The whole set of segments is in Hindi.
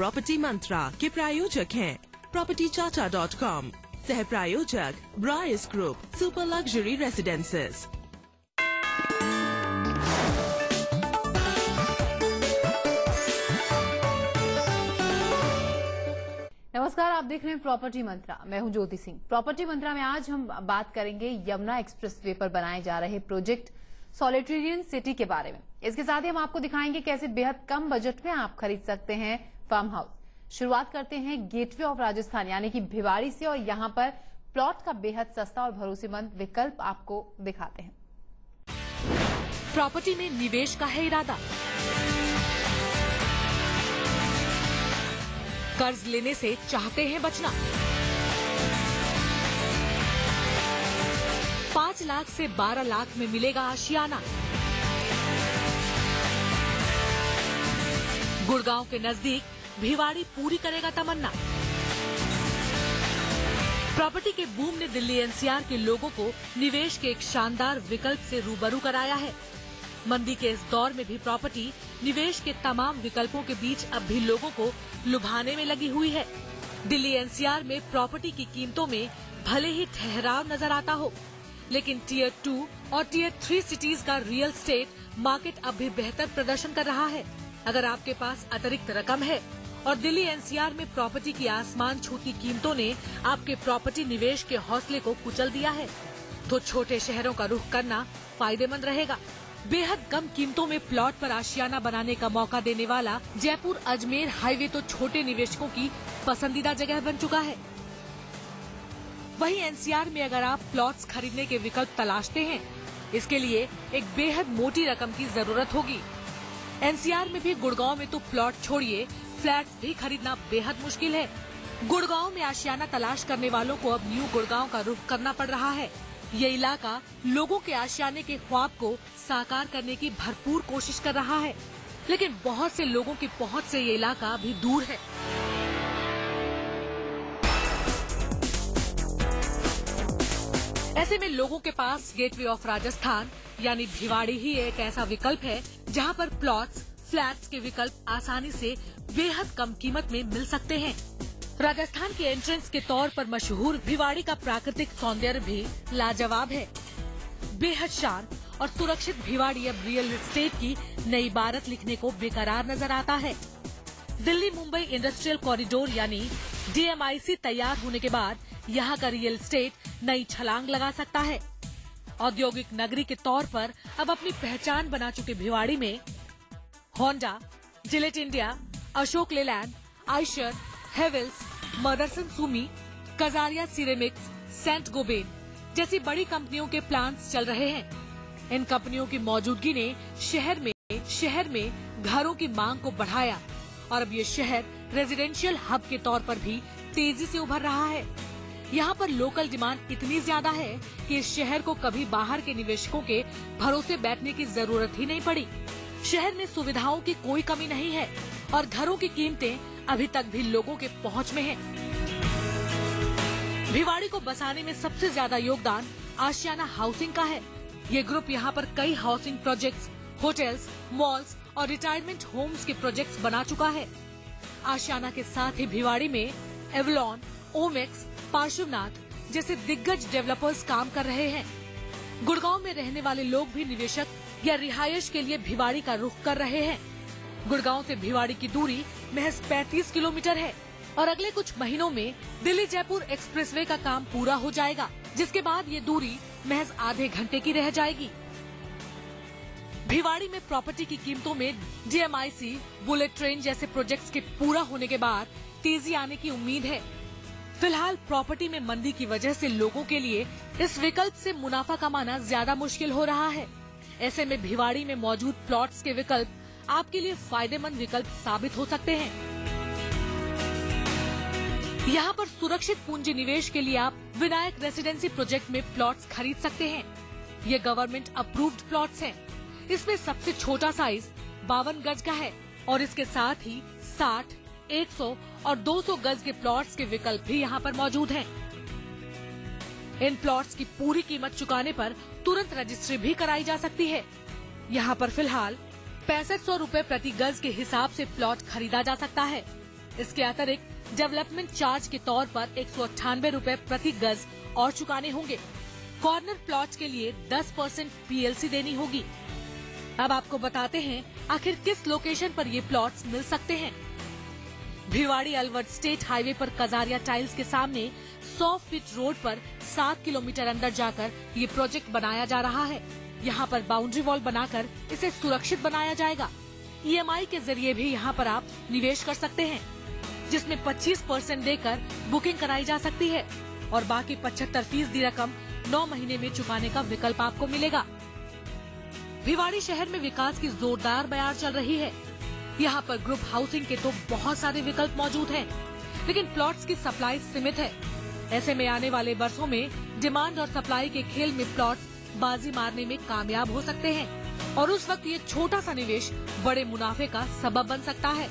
प्रॉपर्टी मंत्रा के प्रायोजक हैं propertychacha.com, सह प्रायोजक Bryce group, super luxury residences. नमस्कार, आप देख रहे हैं प्रॉपर्टी मंत्रा। मैं हूं ज्योति सिंह। प्रॉपर्टी मंत्रा में आज हम बात करेंगे यमुना एक्सप्रेसवे पर बनाए जा रहे प्रोजेक्ट सॉलिटेरियन सिटी के बारे में। इसके साथ ही हम आपको दिखाएंगे कैसे बेहद कम बजट में आप खरीद सकते हैं फार्म हाउस। शुरुआत करते हैं गेटवे ऑफ राजस्थान यानी कि भिवाड़ी से, और यहां पर प्लॉट का बेहद सस्ता और भरोसेमंद विकल्प आपको दिखाते हैं। प्रॉपर्टी में निवेश का है इरादा, कर्ज लेने से चाहते हैं बचना। 5 लाख से 12 लाख में मिलेगा आशियाना। गुड़गांव के नजदीक भिवाड़ी पूरी करेगा तमन्ना। प्रॉपर्टी के बूम ने दिल्ली एनसीआर के लोगों को निवेश के एक शानदार विकल्प से रूबरू कराया है। मंदी के इस दौर में भी प्रॉपर्टी निवेश के तमाम विकल्पों के बीच अब भी लोगों को लुभाने में लगी हुई है। दिल्ली एनसीआर में प्रॉपर्टी की कीमतों में भले ही ठहराव नजर आता हो, लेकिन टियर 2 और टियर 3 सिटीज का रियल एस्टेट मार्केट अब भी बेहतर प्रदर्शन कर रहा है। अगर आपके पास अतिरिक्त रकम है और दिल्ली एनसीआर में प्रॉपर्टी की आसमान छूती कीमतों ने आपके प्रॉपर्टी निवेश के हौसले को कुचल दिया है, तो छोटे शहरों का रुख करना फायदेमंद रहेगा। बेहद कम कीमतों में प्लॉट पर आशियाना बनाने का मौका देने वाला जयपुर अजमेर हाईवे तो छोटे निवेशकों की पसंदीदा जगह बन चुका है। वहीं एनसीआर में अगर आप प्लॉट्स खरीदने के विकल्प तलाशते हैं, इसके लिए एक बेहद मोटी रकम की जरूरत होगी। एनसीआर में भी गुड़गांव में तो प्लॉट छोड़िए, फ्लैट्स भी खरीदना बेहद मुश्किल है। गुड़गांव में आशियाना तलाश करने वालों को अब न्यू गुड़गांव का रुख करना पड़ रहा है। ये इलाका लोगों के आशियाने के ख्वाब को साकार करने की भरपूर कोशिश कर रहा है, लेकिन बहुत से लोगों की पहुंच से ये इलाका अभी दूर है। ऐसे में लोगों के पास गेटवे ऑफ राजस्थान यानी भिवाड़ी ही एक ऐसा विकल्प है जहां पर प्लॉट्स, फ्लैट्स के विकल्प आसानी से बेहद कम कीमत में मिल सकते हैं। राजस्थान के एंट्रेंस के तौर पर मशहूर भिवाड़ी का प्राकृतिक सौंदर्य भी लाजवाब है। बेहद शांत और सुरक्षित भिवाड़ी अब रियल एस्टेट की नई इबारत लिखने को बेकरार नजर आता है। दिल्ली मुंबई इंडस्ट्रियल कॉरिडोर यानी DMIC तैयार होने के बाद यहाँ का रियल एस्टेट नई छलांग लगा सकता है। औद्योगिक नगरी के तौर पर अब अपनी पहचान बना चुके भिवाड़ी में Honda, Gillette India, Ashok Leyland, Eicher, Havells, Motherson Sumi, Kajaria ceramics, Saint Gobain जैसी बड़ी कंपनियों के प्लांट्स चल रहे हैं। इन कंपनियों की मौजूदगी ने शहर में घरों की मांग को बढ़ाया और अब ये शहर रेजिडेंशियल हब के तौर पर भी तेजी से उभर रहा है। यहाँ पर लोकल डिमांड इतनी ज्यादा है कि इस शहर को कभी बाहर के निवेशकों के भरोसे बैठने की जरूरत ही नहीं पड़ी। शहर में सुविधाओं की कोई कमी नहीं है और घरों की कीमतें अभी तक भी लोगों के पहुंच में हैं। भिवाड़ी को बसाने में सबसे ज्यादा योगदान आशियाना हाउसिंग का है। ये ग्रुप यहाँ पर कई हाउसिंग प्रोजेक्ट्स, होटल्स, मॉल्स और रिटायरमेंट होम्स के प्रोजेक्ट्स बना चुका है। आशियाना के साथ ही भिवाड़ी में एवलॉन, ओमेक्स, पार्श्वनाथ जैसे दिग्गज डेवलपर्स काम कर रहे हैं। गुड़गांव में रहने वाले लोग भी निवेशक या रिहायश के लिए भिवाड़ी का रुख कर रहे हैं। गुड़गांव से भिवाड़ी की दूरी महज 35 किलोमीटर है और अगले कुछ महीनों में दिल्ली जयपुर एक्सप्रेसवे का काम पूरा हो जाएगा, जिसके बाद ये दूरी महज आधे घंटे की रह जाएगी। भिवाड़ी में प्रॉपर्टी की कीमतों में DMIC, बुलेट ट्रेन जैसे प्रोजेक्ट्स के पूरा होने के बाद तेजी आने की उम्मीद है। फिलहाल प्रॉपर्टी में मंदी की वजह से लोगों के लिए इस विकल्प से मुनाफा कमाना ज्यादा मुश्किल हो रहा है। ऐसे में भिवाड़ी में मौजूद प्लॉट्स के विकल्प आपके लिए फायदेमंद विकल्प साबित हो सकते हैं। यहाँ पर सुरक्षित पूंजी निवेश के लिए आप विनायक रेसिडेंसी प्रोजेक्ट में प्लॉट्स खरीद सकते हैं। ये गवर्नमेंट अप्रूव्ड प्लॉट्स हैं। इसमें सबसे छोटा साइज 52 गज का है और इसके साथ ही 60, 100 और 200 गज के प्लॉट्स के विकल्प भी यहाँ पर मौजूद हैं। इन प्लॉट्स की पूरी कीमत चुकाने पर तुरंत रजिस्ट्री भी कराई जा सकती है। यहाँ पर फिलहाल 6500 रुपए प्रति गज के हिसाब से प्लॉट खरीदा जा सकता है। इसके अतिरिक्त डेवलपमेंट चार्ज के तौर पर 198 रुपए प्रति गज और चुकाने होंगे। कॉर्नर प्लॉट के लिए 10% PLC देनी होगी। अब आपको बताते हैं आखिर किस लोकेशन पर ये प्लॉट्स मिल सकते हैं। भिवाड़ी अलवर स्टेट हाईवे पर कजारिया टाइल्स के सामने 100 फीट रोड पर 7 किलोमीटर अंदर जाकर ये प्रोजेक्ट बनाया जा रहा है। यहाँ पर बाउंड्री वॉल बनाकर इसे सुरक्षित बनाया जाएगा। EMI के जरिए भी यहाँ पर आप निवेश कर सकते हैं, जिसमें 25% देकर बुकिंग कराई जा सकती है और बाकी 75% रकम 9 महीने में चुकाने का विकल्प आपको मिलेगा। भिवाड़ी शहर में विकास की जोरदार बयार चल रही है। यहाँ पर ग्रुप हाउसिंग के तो बहुत सारे विकल्प मौजूद हैं, लेकिन प्लॉट्स की सप्लाई सीमित है। ऐसे में आने वाले वर्षों में डिमांड और सप्लाई के खेल में प्लॉट्स बाजी मारने में कामयाब हो सकते हैं और उस वक्त ये छोटा सा निवेश बड़े मुनाफे का सबब बन सकता है।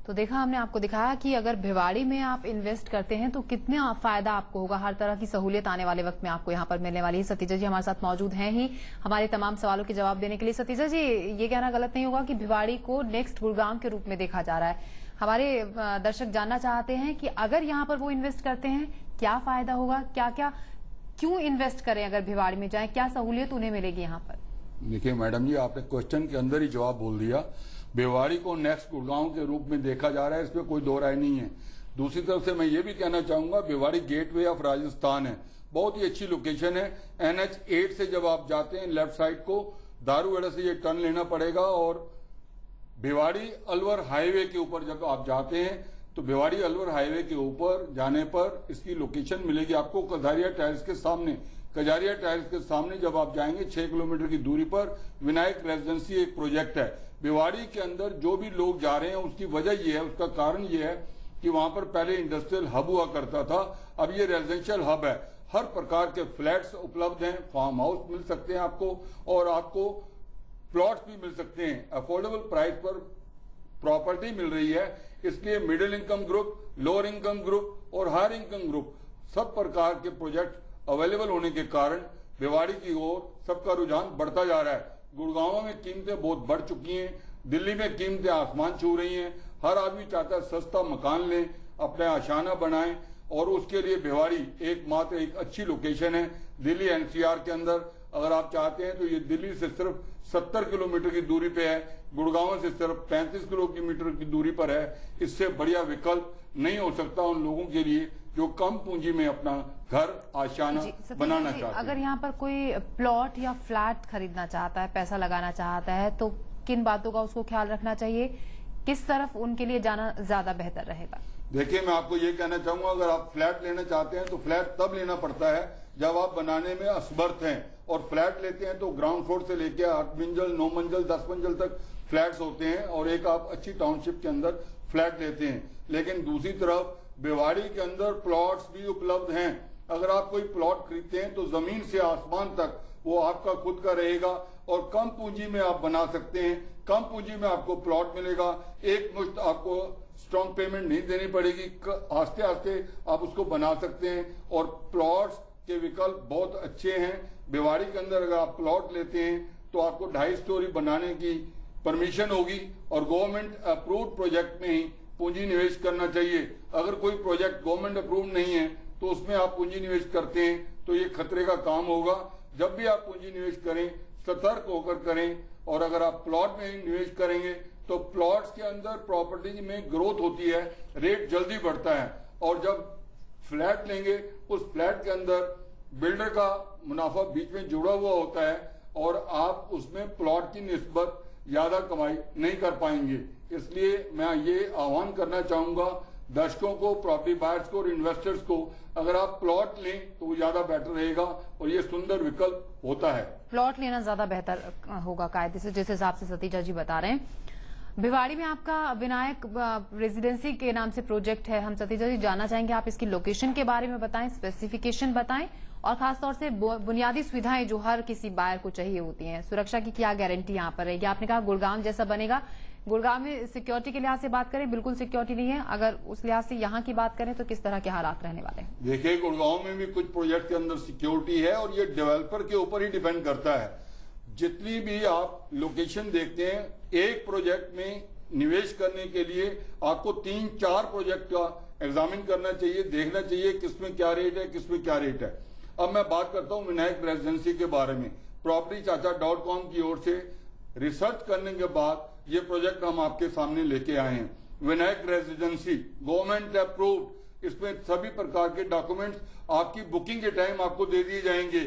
तो देखा हमने आपको दिखाया कि अगर भिवाड़ी में आप इन्वेस्ट करते हैं तो कितना फायदा आपको होगा, हर तरह की सहूलियत आने वाले वक्त में आपको यहाँ पर मिलने वाली है। सतीजा जी हमारे साथ मौजूद हैं ही हमारे तमाम सवालों के जवाब देने के लिए। सतीजा जी, ये कहना गलत नहीं होगा कि भिवाड़ी को नेक्स्ट गुड़गांव के रूप में देखा जा रहा है। हमारे दर्शक जानना चाहते हैं कि अगर यहाँ पर वो इन्वेस्ट करते हैं क्या फायदा होगा, क्यों इन्वेस्ट करें, अगर भिवाड़ी में जाए क्या सहूलियत उन्हें मिलेगी यहाँ पर? देखिए मैडम जी, आपने क्वेश्चन के अंदर ही जवाब बोल दिया। भिवाड़ी को नेक्स्ट गुड़गांव के रूप में देखा जा रहा है, इसमें कोई दो राय नहीं है। दूसरी तरफ से मैं ये भी कहना चाहूंगा, भिवाड़ी गेटवे ऑफ राजस्थान है, बहुत ही अच्छी लोकेशन है। NH 8 से जब आप जाते हैं लेफ्ट साइड को दारूगढ़ से ये टर्न लेना पड़ेगा और भिवाड़ी अलवर हाईवे के ऊपर जब आप जाते हैं तो भिवाड़ी अलवर हाईवे के ऊपर जाने पर इसकी लोकेशन मिलेगी आपको कजारिया टाइल्स के सामने। कजारिया टाइल्स के सामने जब आप जाएंगे 6 किलोमीटर की दूरी पर विनायक रेजिडेंसी एक प्रोजेक्ट है। भिवाड़ी के अंदर जो भी लोग जा रहे हैं उसकी वजह ये है, उसका कारण ये है कि वहां पर पहले इंडस्ट्रियल हब हुआ करता था, अब ये रेजिडेंशियल हब है। हर प्रकार के फ्लैट्स उपलब्ध हैं, फार्म हाउस मिल सकते हैं आपको और आपको प्लॉट्स भी मिल सकते हैं। अफोर्डेबल प्राइस पर प्रॉपर्टी मिल रही है, इसलिए middle income group, lower income group और हायर इनकम ग्रुप सब प्रकार के प्रोजेक्ट अवेलेबल होने के कारण भिवाड़ी की ओर सबका रुझान बढ़ता जा रहा है। गुड़गांव में कीमतें बहुत बढ़ चुकी हैं, दिल्ली में कीमतें आसमान छू रही हैं। हर आदमी चाहता है सस्ता मकान लें, अपने आशाना बनाएं और उसके लिए भिवाड़ी एकमात्र एक अच्छी लोकेशन है। दिल्ली NCR के अंदर अगर आप चाहते हैं तो ये दिल्ली से सिर्फ 70 किलोमीटर की दूरी पे है, गुड़गांव से सिर्फ 35 किलोमीटर की दूरी पर है। इससे बढ़िया विकल्प नहीं हो सकता उन लोगों के लिए जो कम पूंजी में अपना घर आशाना बनाना चाहते हैं। अगर यहाँ पर कोई प्लॉट या फ्लैट खरीदना चाहता है, पैसा लगाना चाहता है, तो किन बातों का उसको ख्याल रखना चाहिए, किस तरफ उनके लिए जाना ज्यादा बेहतर रहेगा? देखिए मैं आपको ये कहना चाहूंगा, अगर आप फ्लैट लेना चाहते हैं तो फ्लैट तब लेना पड़ता है जब आप बनाने में असमर्थ हैं, और फ्लैट लेते हैं तो ग्राउंड फ्लोर से लेकर 8 मंजिल 9 मंजिल 10 मंजिल तक फ्लैट्स होते हैं और एक आप अच्छी टाउनशिप के अंदर फ्लैट लेते हैं। लेकिन दूसरी तरफ भिवाड़ी के अंदर प्लॉट्स भी उपलब्ध हैं। अगर आप कोई प्लॉट खरीदते हैं तो जमीन से आसमान तक वो आपका खुद का रहेगा और कम पूंजी में आप बना सकते हैं। कम पूंजी में आपको प्लॉट मिलेगा, एक मुश्त आपको स्ट्रॉन्ग पेमेंट नहीं देनी पड़ेगी, आस्ते आस्ते आप उसको बना सकते हैं और प्लॉट्स के विकल्प बहुत अच्छे हैं। भिवाड़ी के अंदर अगर आप प्लॉट लेते हैं तो आपको 2.5 स्टोरी बनाने की परमिशन होगी और गवर्नमेंट अप्रूव्ड प्रोजेक्ट में ही पूंजी निवेश करना चाहिए। अगर कोई प्रोजेक्ट गवर्नमेंट अप्रूव नहीं है तो उसमें आप पूंजी निवेश करते हैं तो ये खतरे का काम होगा। जब भी आप पूंजी निवेश करें सतर्क होकर करें, और अगर आप प्लॉट में निवेश करेंगे तो प्लॉट्स के अंदर प्रॉपर्टी में ग्रोथ होती है, रेट जल्दी बढ़ता है, और जब फ्लैट लेंगे उस फ्लैट के अंदर बिल्डर का मुनाफा बीच में जुड़ा हुआ होता है और आप उसमें प्लॉट की निस्बत ज्यादा कमाई नहीं कर पाएंगे। इसलिए मैं ये आह्वान करना चाहूंगा दर्शकों को, प्रॉपर्टी बायर्स को और इन्वेस्टर्स को, अगर आप प्लॉट लें तो वो ज्यादा बेटर रहेगा और ये सुंदर विकल्प होता है। प्लॉट लेना ज्यादा बेहतर होगा कायदे से, जिस हिसाब से सतीजा जी बता रहे हैं। भिवाड़ी में आपका विनायक रेजिडेंसी के नाम से प्रोजेक्ट है। हम सतीजा जी जानना चाहेंगे, आप इसकी लोकेशन के बारे में बताएं, स्पेसिफिकेशन बताएं और खासतौर से बुनियादी सुविधाएं जो हर किसी बायर को चाहिए होती हैं, सुरक्षा की क्या गारंटी यहाँ पर रहेगी? आपने कहा गुड़गांव जैसा बनेगा। गुड़गांव में सिक्योरिटी के लिहाज से बात करें, बिल्कुल सिक्योरिटी नहीं है। अगर उस लिहाज से यहाँ की बात करें तो किस तरह के हालात रहने वाले हैं? देखिए गुड़गांव में भी कुछ प्रोजेक्ट के अंदर सिक्योरिटी है और ये डेवलपर के ऊपर ही डिपेंड करता है। जितनी भी आप लोकेशन देखते हैं, एक प्रोजेक्ट में निवेश करने के लिए आपको 3-4 प्रोजेक्ट का एग्जामिन करना चाहिए, देखना चाहिए किसमें क्या रेट है, किसमें क्या रेट है। अब मैं बात करता हूं विनायक रेजिडेंसी के बारे में। propertychacha.com की ओर से रिसर्च करने के बाद ये प्रोजेक्ट हम आपके सामने लेके आए हैं। विनायक रेजिडेंसी गवर्नमेंट अप्रूव्ड, इसमें सभी प्रकार के डॉक्यूमेंट्स आपकी बुकिंग के टाइम आपको दे दिए जाएंगे।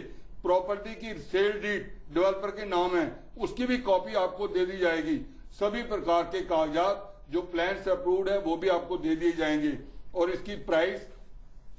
प्रॉपर्टी की सेल डीड डेवलपर के नाम है, उसकी भी कॉपी आपको दे दी जाएगी। सभी प्रकार के कागजात जो प्लान से अप्रूव्ड है वो भी आपको दे दिए जाएंगे। और इसकी प्राइस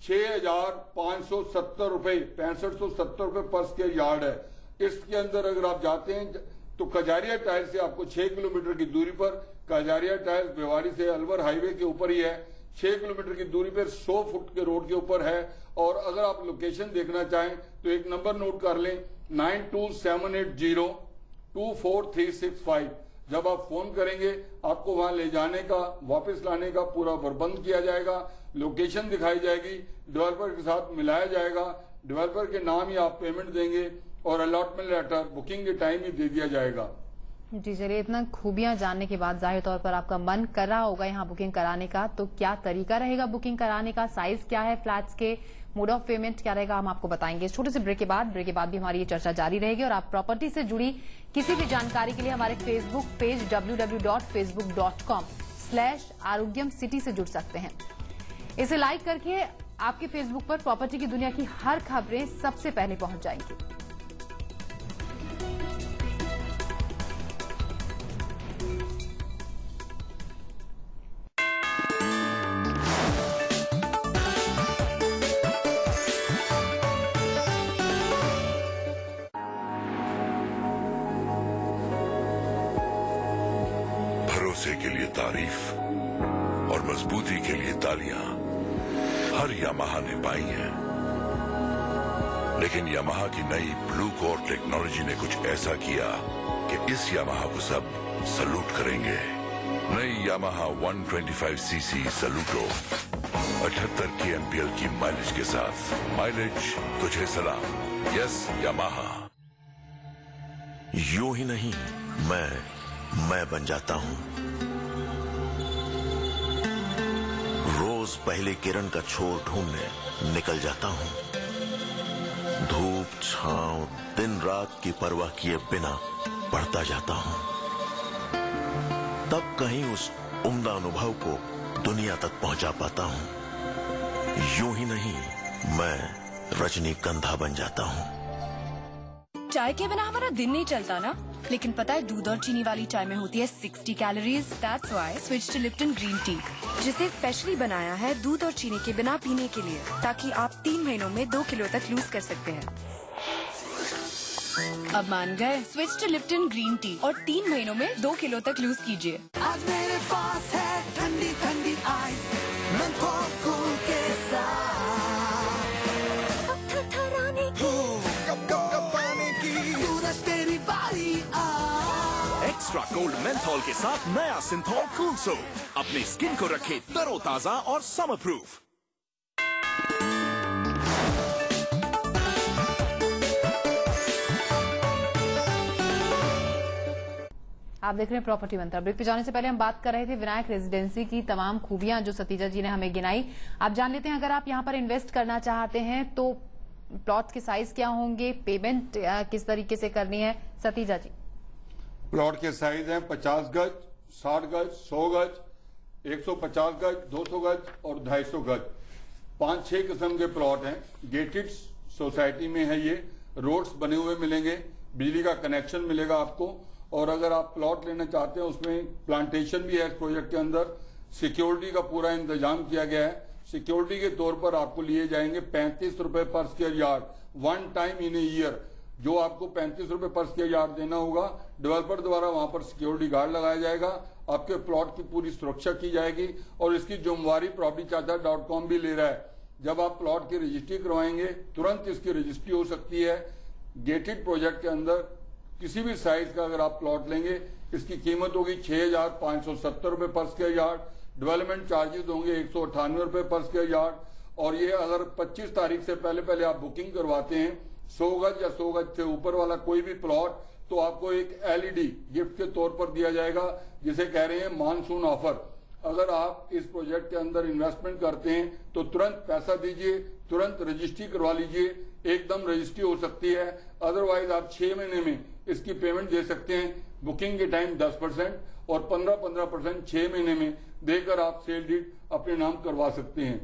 6,570 रुपए, 6570 रुपए पर स्क्वायर यार्ड है। इसके अंदर अगर आप जाते हैं तो कजारिया टाइल से आपको 6 किलोमीटर की दूरी पर, कजारिया टाइल भिवाड़ी से अलवर हाईवे के ऊपर ही है, 6 किलोमीटर की दूरी पर 100 फुट के रोड के ऊपर है। और अगर आप लोकेशन देखना चाहें तो एक नंबर नोट कर लें, 9278024365। जब आप फोन करेंगे आपको वहां ले जाने का, वापस लाने का पूरा प्रबंध किया जाएगा। लोकेशन दिखाई जाएगी, डेवलपर के साथ मिलाया जाएगा, डेवलपर के नाम ही आप पेमेंट देंगे और अलॉटमेंट लेटर बुकिंग के टाइम ही दे दिया जाएगा। जी चलिए, इतना खूबियां जानने के बाद जाहिर तौर पर आपका मन कर रहा होगा यहाँ बुकिंग कराने का, तो क्या तरीका रहेगा बुकिंग कराने का, साइज क्या है फ्लैट्स के, मोड ऑफ पेमेंट क्या रहेगा, हम आपको बताएंगे। छोटे से ब्रेक के बाद भी हमारी ये चर्चा जारी रहेगी। और आप प्रॉपर्टी से जुड़ी किसी भी जानकारी के लिए हमारे फेसबुक पेज www.facebook.com/आरोग्यम सिटी से जुड़ सकते हैं। इसे लाइक करके आपके फेसबुक पर प्रॉपर्टी की दुनिया की हर खबरें सबसे पहले पहुंच जाएंगी। भरोसे के लिए तारीफ और मजबूती के लिए तालियां हर यामाहा ने पाई हैं। लेकिन यामाहा की नई ब्लू कोर टेक्नोलॉजी ने कुछ ऐसा किया कि इस यामाहा को सब सलूट करेंगे। नई यामाहा 125cc सलूटो 78 kmpl की माइलेज के साथ, माइलेज तुझे सलाम। Yes Yamaha. यूं ही नहीं, मैं बन जाता हूं। रोज पहले किरण का छोर ढूंढने निकल जाता हूं। धूप छांव दिन रात की परवाह किए बिना पढ़ता जाता हूं। तब कहीं उस उम्दा अनुभव को दुनिया तक पहुंचा पाता हूं। यूं ही नहीं, मैं रजनीगंधा बन जाता हूं। चाय के बिना हमारा दिन नहीं चलता ना, लेकिन पता है दूध और चीनी वाली चाय में होती है 60 calories. That's why switch to Lipton green tea, जिसे स्पेशली बनाया है दूध और चीनी के बिना पीने के लिए, ताकि आप 3 महीनों में 2 किलो तक लूज कर सकते हैं। अब मान गए? Switch to Lipton green tea और 3 महीनों में 2 किलो तक लूज कीजिए। आज मेरे पास है ठंडी ठंडी आइस, मैंगो कूल के साथ, थरथराने की, कपकपाने की, सूरज तेरी बारी आ। एक्स्ट्रा कोल्ड मेंथॉल के साथ नया सिंथॉल कूल सोप अपने स्किन को रखे तरोताजा और समर प्रूफ। आप देख रहे हैं प्रॉपर्टी मंत्रा। ब्रेक पे जाने से पहले हम बात कर रहे थे विनायक रेजिडेंसी की तमाम खूबियां जो सतीजा जी ने हमें गिनाई। आप जान लेते हैं, अगर आप यहां पर इन्वेस्ट करना चाहते हैं तो प्लॉट के साइज क्या होंगे, पेमेंट किस तरीके से करनी है, सतीजा जी? प्लॉट के साइज हैं 50 गज, 60 गज, 100 गज, 150 गज, 200 गज और 250 गज। 5-6 किस्म के प्लॉट हैं। गेटेड सोसाइटी में है ये, रोड्स बने हुए मिलेंगे, बिजली का कनेक्शन मिलेगा आपको। और अगर आप प्लॉट लेना चाहते हैं उसमें प्लांटेशन भी है इस प्रोजेक्ट के अंदर। सिक्योरिटी का पूरा इंतजाम किया गया है। सिक्योरिटी के तौर पर आपको लिए जाएंगे 35 रुपए पर square yard, 1 time in a year. जो आपको 35 रुपए पर स्क्वायर यार्ड देना होगा, डेवलपर द्वारा वहां पर सिक्योरिटी गार्ड लगाया जाएगा, आपके प्लॉट की पूरी सुरक्षा की जाएगी और इसकी जिम्मेवारी propertychacha.com भी ले रहा है। जब आप प्लॉट की रजिस्ट्री करवाएंगे तुरंत इसकी रजिस्ट्री हो सकती है। गेटेड प्रोजेक्ट के अंदर किसी भी साइज का अगर आप प्लॉट लेंगे, इसकी कीमत होगी 6,570 रुपए पर स्क्वायर यार्ड। डेवलपमेंट चार्जेस होंगे 198 रुपए पर स्क्वायर यार्ड। और ये अगर 25 तारीख से पहले आप बुकिंग करवाते हैं, 100 गज या 100 गज से ऊपर वाला कोई भी प्लॉट तो आपको एक LED गिफ्ट के तौर पर दिया जाएगा, जिसे कह रहे हैं मानसून ऑफर। अगर आप इस प्रोजेक्ट के अंदर इन्वेस्टमेंट करते हैं तो तुरंत पैसा दीजिए, तुरंत रजिस्ट्री करवा लीजिए, एकदम रजिस्ट्री हो सकती है। अदरवाइज आप 6 महीने में इसकी पेमेंट दे सकते हैं। बुकिंग के टाइम 10% और 15% 6 महीने में देकर आप सेल डीड अपने नाम करवा सकते हैं।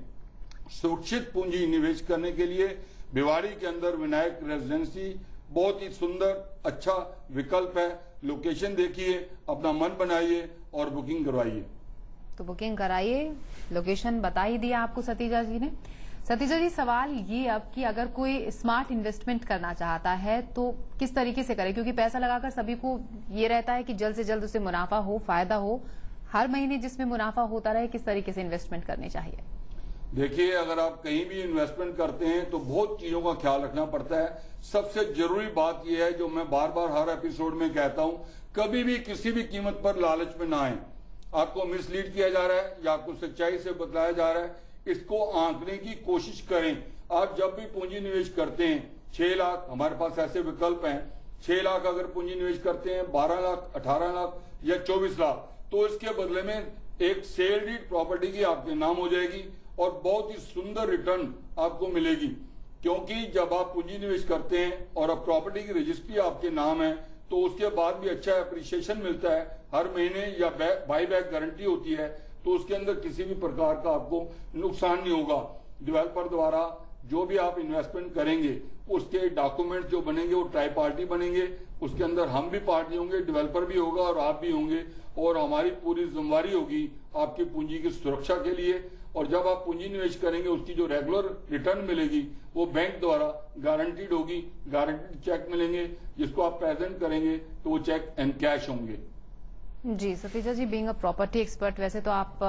सुरक्षित पूंजी निवेश करने के लिए भिवाड़ी के अंदर विनायक रेजिडेंसी बहुत ही सुंदर अच्छा विकल्प है। लोकेशन देखिए, अपना मन बनाइए और बुकिंग करवाइए। तो बुकिंग कराइए, लोकेशन बता ही दिया आपको सतीजा जी ने। सतीजा जी, सवाल ये अब कि अगर कोई स्मार्ट इन्वेस्टमेंट करना चाहता है तो किस तरीके से करे, क्योंकि पैसा लगाकर सभी को ये रहता है कि जल्द से जल्द उसे मुनाफा हो, फायदा हो, हर महीने जिसमें मुनाफा होता रहे, किस तरीके से इन्वेस्टमेंट करनी चाहिए? देखिए, अगर आप कहीं भी इन्वेस्टमेंट करते हैं तो बहुत चीजों का ख्याल रखना पड़ता है। सबसे जरूरी बात यह है, जो मैं बार बार हर एपिसोड में कहता हूं, कभी भी किसी भी कीमत पर लालच में ना आए। आपको मिसलीड किया जा रहा है या आपको सच्चाई से बतलाया जा रहा है, इसको आंकने की कोशिश करें। आप जब भी पूंजी निवेश करते हैं, 6 लाख, हमारे पास ऐसे विकल्प हैं, 6 लाख अगर पूंजी निवेश करते हैं, 12 लाख, 18 लाख या 24 लाख, तो इसके बदले में एक सेल डीड प्रॉपर्टी की आपके नाम हो जाएगी और बहुत ही सुंदर रिटर्न आपको मिलेगी। क्योंकि जब आप पूंजी निवेश करते हैं और अब प्रॉपर्टी की रजिस्ट्री आपके नाम है, तो उसके बाद भी अच्छा अप्रिसिएशन मिलता है हर महीने, या बाई बैक गारंटी होती है, तो उसके अंदर किसी भी प्रकार का आपको नुकसान नहीं होगा। डेवलपर द्वारा जो भी आप इन्वेस्टमेंट करेंगे उसके डॉक्यूमेंट जो बनेंगे वो ट्राई पार्टी बनेंगे, उसके अंदर हम भी पार्टी होंगे, डेवलपर भी होगा और आप भी होंगे, और हमारी पूरी जिम्मेवारी होगी आपकी पूंजी की सुरक्षा के लिए। और जब आप पूंजी निवेश करेंगे उसकी जो रेगुलर रिटर्न मिलेगी वो बैंक द्वारा गारंटीड होगी, गारंटीड चेक मिलेंगे, जिसको आप प्रेजेंट करेंगे तो वो चेक एंड कैश होंगे। जी सतीजा जी, बीइंग अ प्रॉपर्टी एक्सपर्ट, वैसे तो आप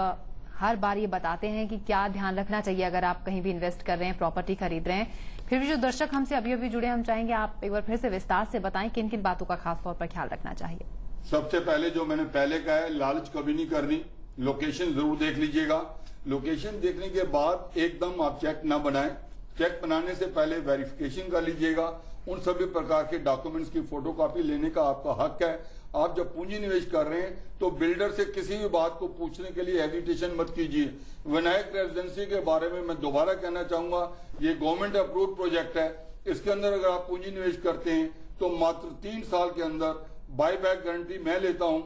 हर बार ये बताते हैं कि क्या ध्यान रखना चाहिए अगर आप कहीं भी इन्वेस्ट कर रहे हैं, प्रॉपर्टी खरीद रहे हैं, फिर भी जो दर्शक हमसे अभी अभी जुड़े हैं, हम चाहेंगे आप एक बार फिर से विस्तार से बताएं किन किन बातों का खास तौर पर ख्याल रखना चाहिए। सबसे पहले जो मैंने पहले कहा है, लालच कभी नहीं करनी, लोकेशन जरूर देख लीजिएगा। लोकेशन देखने के बाद एकदम आप चेक ना बनाएं, चेक बनाने से पहले वेरिफिकेशन कर लीजिएगा। उन सभी प्रकार के डॉक्यूमेंट्स की फोटोकॉपी लेने का आपका हक है। आप जब पूंजी निवेश कर रहे हैं तो बिल्डर से किसी भी बात को पूछने के लिए हेजिटेशन मत कीजिए। विनायक रेजिडेंसी के बारे में मैं दोबारा कहना चाहूंगा, ये गवर्नमेंट अप्रूव्ड प्रोजेक्ट है। इसके अंदर अगर आप पूंजी निवेश करते हैं तो मात्र 3 साल के अंदर बाई बैक गारंटी मैं लेता हूं।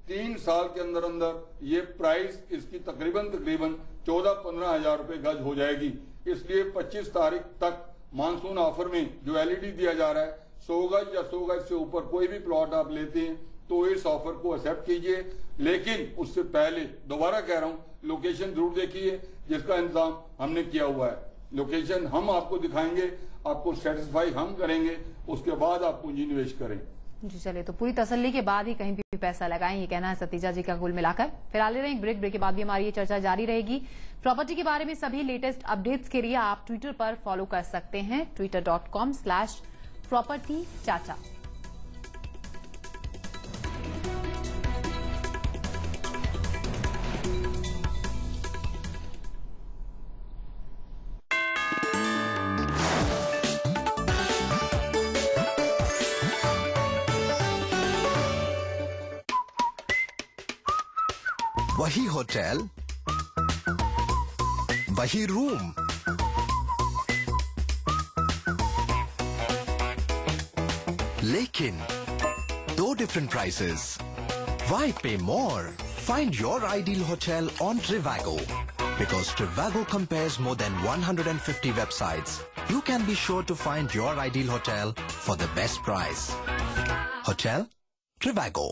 3 साल के अंदर अंदर ये प्राइस इसकी तकरीबन 14-15 हजार रुपए गज हो जाएगी। इसलिए 25 तारीख तक मानसून ऑफर में जो LED दिया जा रहा है, 100 गज या 100 गज से ऊपर कोई भी प्लॉट आप लेते हैं तो इस ऑफर को एक्सेप्ट कीजिए। लेकिन उससे पहले दोबारा कह रहा हूं, लोकेशन जरूर देखिए, जिसका इंतजाम हमने किया हुआ है। लोकेशन हम आपको दिखाएंगे, आपको सेटिस्फाई हम करेंगे, उसके बाद आप पूंजी निवेश करें। जी चलिए, तो पूरी तसल्ली के बाद ही कहीं भी पैसा लगाएं, ये कहना है सतीजा जी का कुल मिलाकर। फिलहाल ले रहे हैं ब्रेक के बाद भी हमारी ये चर्चा जारी रहेगी। प्रॉपर्टी के बारे में सभी लेटेस्ट अपडेट्स के लिए आप ट्विटर पर फॉलो कर सकते हैं, twitter.com/propertychacha। वही होटल, वही रूम, लेकिन 2 different prices. Why pay more? Find your ideal hotel on Trivago. Because Trivago compares more than 150 websites, you can be sure to find your ideal hotel for the best price. Hotel Trivago.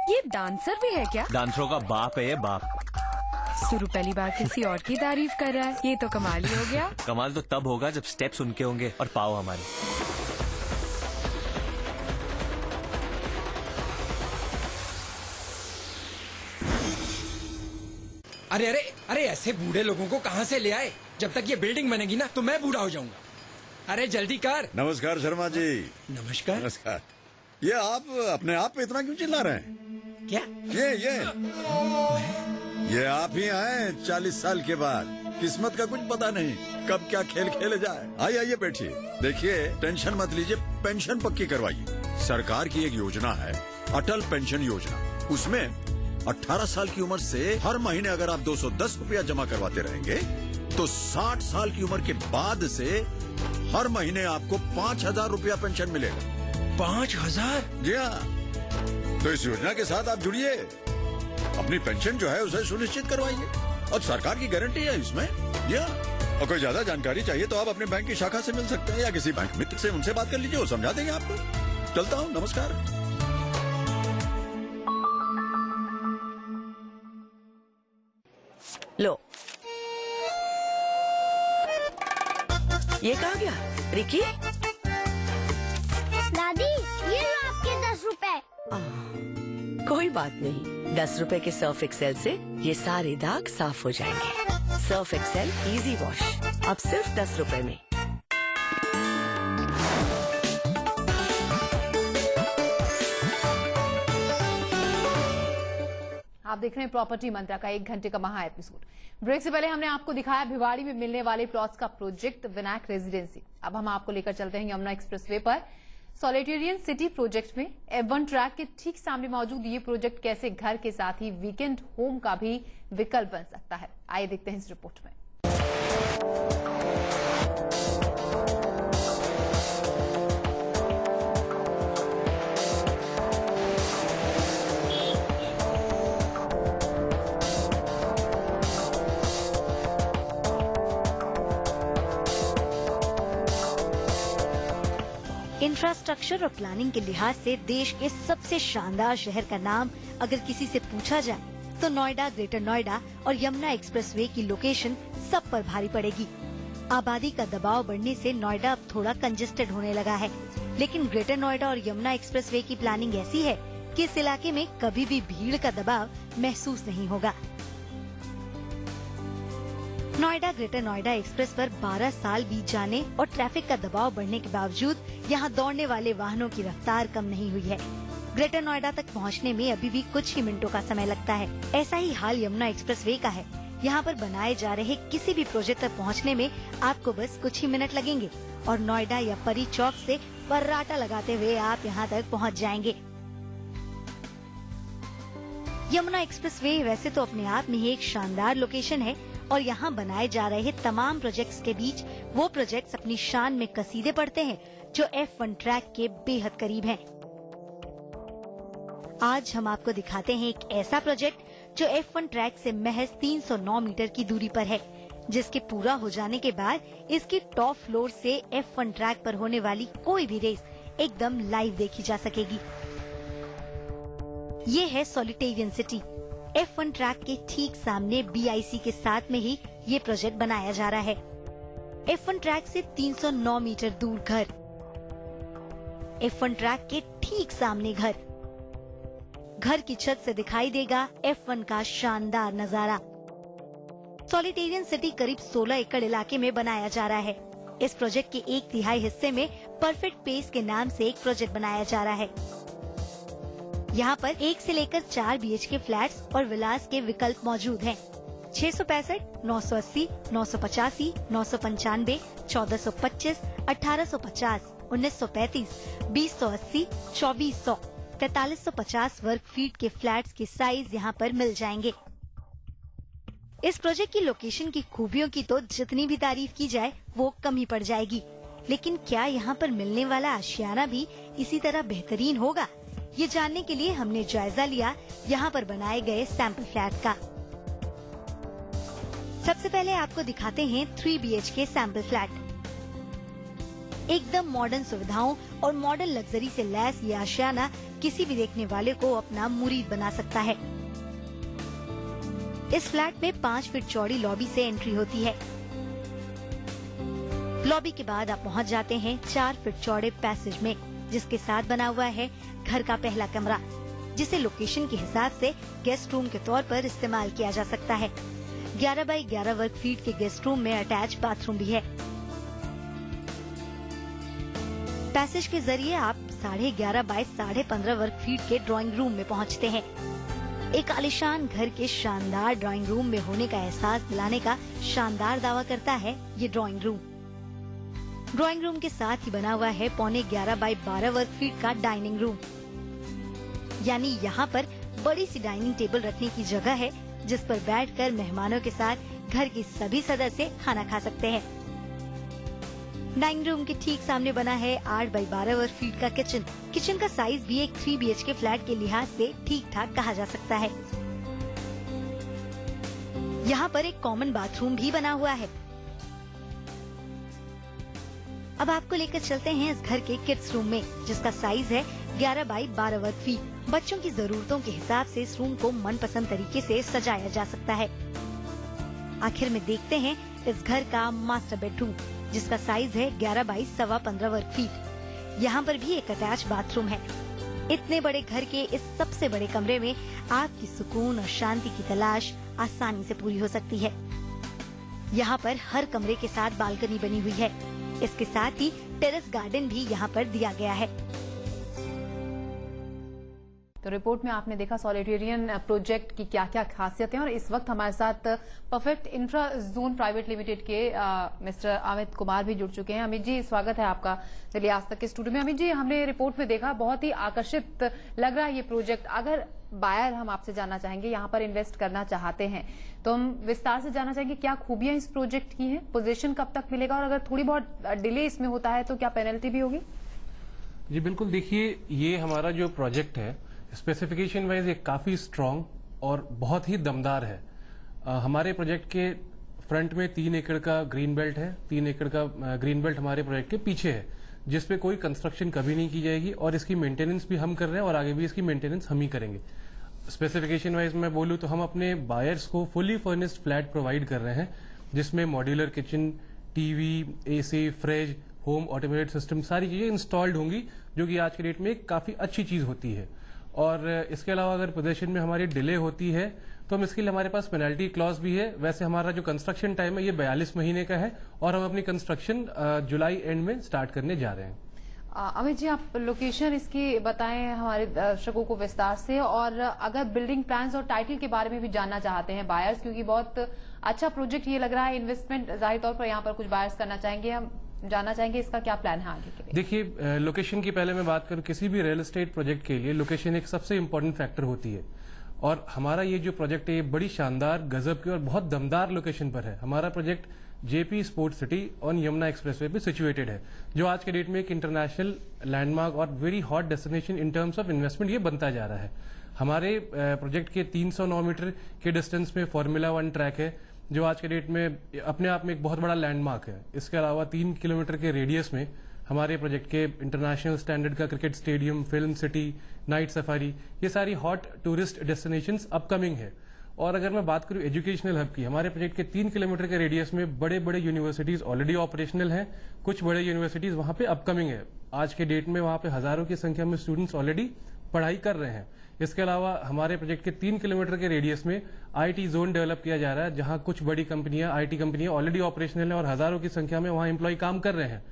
ये डांसर भी है क्या? डांसरों का बाप है ये, बाप। सुरु पहली बार किसी और की तारीफ कर रहा है, ये तो कमाल ही हो गया। कमाल तो तब होगा जब स्टेप्स उनके होंगे और पाव हमारे। अरे अरे अरे, ऐसे बूढ़े लोगों को कहाँ से ले आए? जब तक ये बिल्डिंग बनेगी ना तो मैं बूढ़ा हो जाऊंगा। अरे जल्दी कर। नमस्कार शर्मा जी। नमस्कार। नमस्कार। ये आप अपने आप पे इतना क्यों चिल्ला रहे हैं? क्या? ये आप ही आए 40 साल के बाद। किस्मत का कुछ पता नहीं कब क्या खेल खेले जाए। आइए बैठिए। देखिए, टेंशन मत लीजिए, पेंशन पक्की करवाइए। सरकार की एक योजना है अटल पेंशन योजना। उसमें 18 साल की उम्र से हर महीने अगर आप 210 रुपया जमा करवाते रहेंगे तो 60 साल की उम्र के बाद से हर महीने आपको 5,000 रुपया पेंशन मिलेगा। 5,000? जी हाँ। तो इस योजना के साथ आप जुड़िए, अपनी पेंशन जो है उसे सुनिश्चित करवाइए और सरकार की गारंटी है इसमें। या और कोई ज्यादा जानकारी चाहिए तो आप अपने बैंक की शाखा से मिल सकते हैं या किसी बैंक मित्र से उनसे बात कर लीजिए, वो समझा देंगे आपको। चलता हूँ, नमस्कार। लो, ये कहाँ गया? रिकी? दादी, ये लो आपके 10 रुपए। कोई बात नहीं, 10 रुपए के सर्फ एक्सेल से ये सारे दाग साफ हो जाएंगे। सर्फ एक्सेल इजी वॉश अब सिर्फ 10 रुपए में। आप देख रहे हैं प्रॉपर्टी मंत्रा का 1 घंटे का महा एपिसोड। ब्रेक से पहले हमने आपको दिखाया भिवाड़ी में मिलने वाले प्लॉट्स का प्रोजेक्ट विनायक रेजिडेंसी। अब हम आपको लेकर चलते हैं यमुना एक्सप्रेसवे पर सॉलिटेरियन सिटी प्रोजेक्ट में। F1 ट्रैक के ठीक सामने मौजूद ये प्रोजेक्ट कैसे घर के साथ ही वीकेंड होम का भी विकल्प बन सकता है, आइए देखते हैं इस रिपोर्ट में। इंफ्रास्ट्रक्चर और प्लानिंग के लिहाज से देश के सबसे शानदार शहर का नाम अगर किसी से पूछा जाए तो नोएडा, ग्रेटर नोएडा और यमुना एक्सप्रेसवे की लोकेशन सब पर भारी पड़ेगी। आबादी का दबाव बढ़ने से नोएडा अब थोड़ा कंजेस्टेड होने लगा है, लेकिन ग्रेटर नोएडा और यमुना एक्सप्रेसवे की प्लानिंग ऐसी है कि इस इलाके में कभी भी भीड़ का दबाव महसूस नहीं होगा। नोएडा ग्रेटर नोएडा एक्सप्रेस पर 12 साल बीत जाने और ट्रैफिक का दबाव बढ़ने के बावजूद यहां दौड़ने वाले वाहनों की रफ्तार कम नहीं हुई है। ग्रेटर नोएडा तक पहुंचने में अभी भी कुछ ही मिनटों का समय लगता है। ऐसा ही हाल यमुना एक्सप्रेसवे का है। यहां पर बनाए जा रहे किसी भी प्रोजेक्ट तक पहुंचने में आपको बस कुछ ही मिनट लगेंगे और नोएडा या परी चौक से पर्राटा लगाते हुए आप यहां तक पहुंच जाएंगे। यमुना एक्सप्रेसवे वैसे तो अपने आप में ही एक शानदार लोकेशन है और यहाँ बनाए जा रहे तमाम प्रोजेक्ट्स के बीच वो प्रोजेक्ट्स अपनी शान में कसीदे पड़ते हैं जो F1 ट्रैक के बेहद करीब हैं। आज हम आपको दिखाते हैं एक ऐसा प्रोजेक्ट जो F1 ट्रैक से महज 309 मीटर की दूरी पर है, जिसके पूरा हो जाने के बाद इसकी टॉप फ्लोर से F1 ट्रैक पर होने वाली कोई भी रेस एकदम लाइव देखी जा सकेगी। ये है सॉलिटेरियन सिटी। F1 ट्रैक के ठीक सामने BIC के साथ में ही ये प्रोजेक्ट बनाया जा रहा है। F1 ट्रैक से 309 मीटर दूर घर, F1 ट्रैक के ठीक सामने घर, घर की छत से दिखाई देगा F1 का शानदार नजारा। सॉलिटेरियन सिटी करीब 16 एकड़ इलाके में बनाया जा रहा है। इस प्रोजेक्ट के 1/3 हिस्से में परफेक्ट पेस के नाम से एक प्रोजेक्ट बनाया जा रहा है। यहाँ पर 1 से लेकर 4 BHK फ्लैट्स और विलास के विकल्प मौजूद हैं। 665, 980, 985, 995, 1425, 1850, 1935, 2080, 2400, 4350 वर्ग फीट के फ्लैट्स के साइज यहाँ पर मिल जाएंगे। इस प्रोजेक्ट की लोकेशन की खूबियों की तो जितनी भी तारीफ की जाए वो कम ही पड़ जाएगी, लेकिन क्या यहाँ पर मिलने वाला आशियाना भी इसी तरह बेहतरीन होगा? ये जानने के लिए हमने जायजा लिया यहाँ पर बनाए गए सैंपल फ्लैट का। सबसे पहले आपको दिखाते हैं 3 BHK सैंपल फ्लैट। एकदम मॉडर्न सुविधाओं और मॉडर्न लग्जरी से लैस ये आशियाना किसी भी देखने वाले को अपना मुरीद बना सकता है। इस फ्लैट में 5 फीट चौड़ी लॉबी से एंट्री होती है। लॉबी के बाद आप पहुंच जाते हैं 4 फीट चौड़े पैसेज में, जिसके साथ बना हुआ है घर का पहला कमरा, जिसे लोकेशन के हिसाब से गेस्ट रूम के तौर पर इस्तेमाल किया जा सकता है। 11 बाई 11 वर्ग फीट के गेस्ट रूम में अटैच बाथरूम भी है। पैसेज के जरिए आप 11.5 बाई 15.5 वर्ग फीट के ड्राइंग रूम में पहुंचते हैं। एक आलीशान घर के शानदार ड्राइंग रूम में होने का एहसास दिलाने का शानदार दावा करता है ये ड्राइंग रूम। ड्राइंग रूम के साथ ही बना हुआ है 11.5 बाई 12 वर्ग फीट का डाइनिंग रूम। यानी यहाँ पर बड़ी सी डाइनिंग टेबल रखने की जगह है जिस पर बैठकर मेहमानों के साथ घर के सभी सदस्य खाना खा सकते हैं। डाइनिंग रूम के ठीक सामने बना है 8 बाई 12 वर्ग फीट का किचन। किचन का साइज भी एक 3 BHK फ्लैट के लिहाज से ठीक ठाक कहा जा सकता है। यहाँ पर एक कॉमन बाथरूम भी बना हुआ है। अब आपको लेकर चलते हैं इस घर के किड्स रूम में, जिसका साइज है 11 बाई 12 वर्ग फीट। बच्चों की जरूरतों के हिसाब से इस रूम को मनपसंद तरीके से सजाया जा सकता है। आखिर में देखते हैं इस घर का मास्टर बेडरूम, जिसका साइज है 11 बाई 15.25 वर्ग फीट। यहाँ पर भी एक अटैच बाथरूम है। इतने बड़े घर के इस सबसे बड़े कमरे में आपकी सुकून और शांति की तलाश आसानी से पूरी हो सकती है। यहाँ पर हर कमरे के साथ बालकनी बनी हुई है। इसके साथ ही टेरेस गार्डन भी यहाँ पर दिया गया है। तो रिपोर्ट में आपने देखा सॉलिटेरियन प्रोजेक्ट की क्या क्या खासियतें, और इस वक्त हमारे साथ perfect infra zone private limited के मिस्टर अमित कुमार भी जुड़ चुके हैं। अमित जी, स्वागत है आपका दिल्ली आज तक के स्टूडियो में। अमित जी, हमने रिपोर्ट में देखा बहुत ही आकर्षित लग रहा है ये प्रोजेक्ट। अगर बायर हम आपसे जानना चाहेंगे, यहाँ पर इन्वेस्ट करना चाहते हैं, तो हम विस्तार से जानना चाहेंगे क्या खूबियां इस प्रोजेक्ट की हैं, पोजीशन कब तक मिलेगा, और अगर थोड़ी बहुत डिले इसमें होता है तो क्या पेनल्टी भी होगी? जी बिल्कुल, देखिए ये हमारा जो प्रोजेक्ट है स्पेसिफिकेशन वाइज ये काफी स्ट्रांग और बहुत ही दमदार है। हमारे प्रोजेक्ट के फ्रंट में 3 एकड़ का ग्रीन बेल्ट है। 3 एकड़ का ग्रीन बेल्ट हमारे प्रोजेक्ट के पीछे है, जिसपे कोई कंस्ट्रक्शन कभी नहीं की जाएगी और इसकी मेंटेनेंस भी हम कर रहे हैं और आगे भी इसकी मेंटेनेंस हम ही करेंगे। स्पेसिफिकेशन वाइज मैं बोलूं तो हम अपने बायर्स को फुली फर्निश्ड फ्लैट प्रोवाइड कर रहे हैं, जिसमें modular kitchen, TV, AC, fridge, home automated system सारी चीजें इंस्टॉल्ड होंगी, जो कि आज के डेट में एक काफी अच्छी चीज होती है। और इसके अलावा अगर पोजीशन में हमारी डिले होती है तो हम इसके लिए हमारे पास पेनल्टी क्लॉज भी है। वैसे हमारा जो कंस्ट्रक्शन टाइम है ये 42 महीने का है और हम अपनी कंस्ट्रक्शन जुलाई एंड में स्टार्ट करने जा रहे हैं। अमित जी, आप लोकेशन इसकी बताएं हमारे दर्शकों को विस्तार से, और अगर बिल्डिंग प्लान्स और टाइटल के बारे में भी जानना चाहते हैं बायर्स, क्योंकि बहुत अच्छा प्रोजेक्ट ये लग रहा है, इन्वेस्टमेंट जाहिर तौर पर यहाँ पर कुछ बायर्स करना चाहेंगे, हम जानना चाहेंगे इसका क्या प्लान है आगे के लिए? देखिए, लोकेशन की पहले मैं बात करूं, किसी भी रियल एस्टेट प्रोजेक्ट के लिए लोकेशन एक सबसे इंपॉर्टेंट फैक्टर होती है, और हमारा ये जो प्रोजेक्ट है ये बड़ी शानदार, गजब की और बहुत दमदार लोकेशन पर है। हमारा project JP sports city on Yamuna expressway पे सिचुएटेड है, जो आज के डेट में एक इंटरनेशनल लैंडमार्क और very hot destination in terms of investment ये बनता जा रहा है। हमारे प्रोजेक्ट के 309 मीटर के डिस्टेंस में फॉर्मूला 1 ट्रैक है, जो आज के डेट में अपने आप में एक बहुत बड़ा लैंडमार्क है। इसके अलावा 3 किलोमीटर के रेडियस में हमारे प्रोजेक्ट के इंटरनेशनल स्टैंडर्ड का cricket stadium, film city, night safari, ये सारी हॉट टूरिस्ट डेस्टिनेशंस अपकमिंग है। और अगर मैं बात करूं एजुकेशनल हब की, हमारे प्रोजेक्ट के 3 किलोमीटर के रेडियस में बड़े बड़े यूनिवर्सिटीज ऑलरेडी ऑपरेशनल हैं, कुछ बड़े यूनिवर्सिटीज वहां पे अपकमिंग है। आज के डेट में वहां पे हजारों की संख्या में स्टूडेंट्स ऑलरेडी पढ़ाई कर रहे हैं। इसके अलावा हमारे प्रोजेक्ट के 3 किलोमीटर के रेडियस में आईटी जोन डेवलप किया जा रहा है, जहां कुछ बड़ी कंपनियां, आईटी कंपनियां ऑलरेडी ऑपरेशनल है और हजारों की संख्या में वहां एम्प्लॉय काम कर रहे हैं।